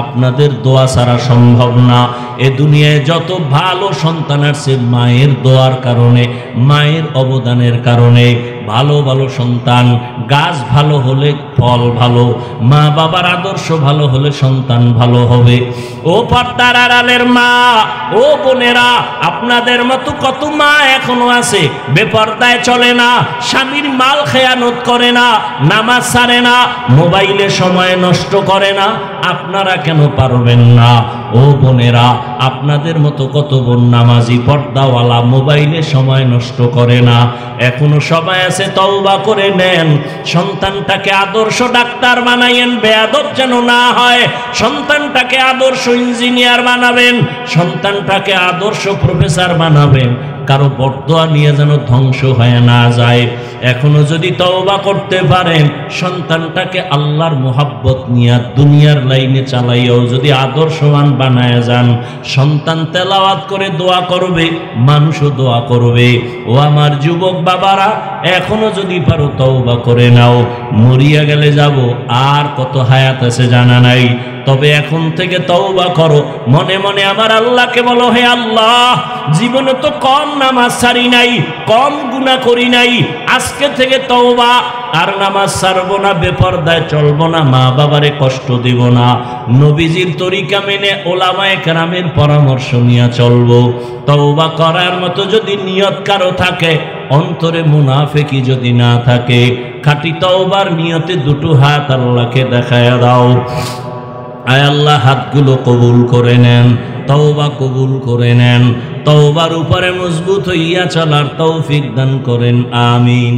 আপনাদের দোয়া ছাড়া সম্ভব না। এ দুনিয়ায় যত ভালো সন্তান আছে মায়ের দোয়ার কারণে, মায়ের অবদানের কারণে। ভালো ভালো সন্তান, গাছ ভালো হলে ফল ভালো, মা বাবার আদর্শ ভালো হলে সন্তান ভালো হবে। ও পর্দার আড়ালের মা, ও বোনেরা, আপনাদের মতো কত মা এখনো আছে বেপর্দায় চলে না, স্বামীর মাল খেয়ানত করে না, নামাজ ছাড়ে না, মোবাইলে সময় নষ্ট করে না। আপনারা কেন পারবেন না? ও বোনেরা, আপনাদের মতো কত বোন নামাজি পর্দাওয়ালা মোবাইলে সময় নষ্ট করে না। এখনো সময় আছে, তওবা করে নেন। সন্তানটাকে আদর্শ ডাক্তার বানাইয়েন, বেয়াদব যেন না হয়। সন্তানটাকে আদর্শ ইঞ্জিনিয়ার বানাবেন, সন্তানটাকে আদর্শ প্রফেসর বানাবেন। কারো বরদোয়া নিয়ে যেন ধ্বংস হয়ে না যায়। এখনো যদি তওবা করতে পারেন, সন্তানটাকে আল্লাহর মোহাব্বত নিয়ে দুনিয়ার লাইনে চালাইয়াও যদি আদর্শবান বানায় যান, সন্তান তেলাওয়াত করে দোয়া করবে, মানুষও দোয়া করবে। ও আমার যুবক বাবারা, এখনো যদি পারো তওবা করে নাও। মরিয়া গেলে যাব, আর কত হায়াত আছে জানা নাই, তবে এখন থেকে তওবা করো। মনে মনে আমার আল্লাহকে বলো, হে আল্লাহ, জীবনে তো কম নামাজ ছাড়ি নাই, কম গুনাহ করি নাই, আজকে থেকে তওবা, আর নামাজ ছাড়বো না, বেপরদায় চলবো না, মা বাবারে কষ্ট দিব না, নবীজির তরিকা মেনে ওলামায়ে কেরামের পরামর্শ নিয়ে চলবো। তওবা করার মতো যদি নিয়ত কারো থাকে, অন্তরে মুনাফিকি যদি না থাকে, খাঁটি তওবার নিয়তে দুটো হাত আল্লাহকে দেখায়া দাও। আয় আল্লাহ, হাতগুলো কবুল করে নেন, তওবা কবুল করে নেন, তওবার উপরে মজবুত হইয়া চলার তৌফিক দান করেন, আমিন।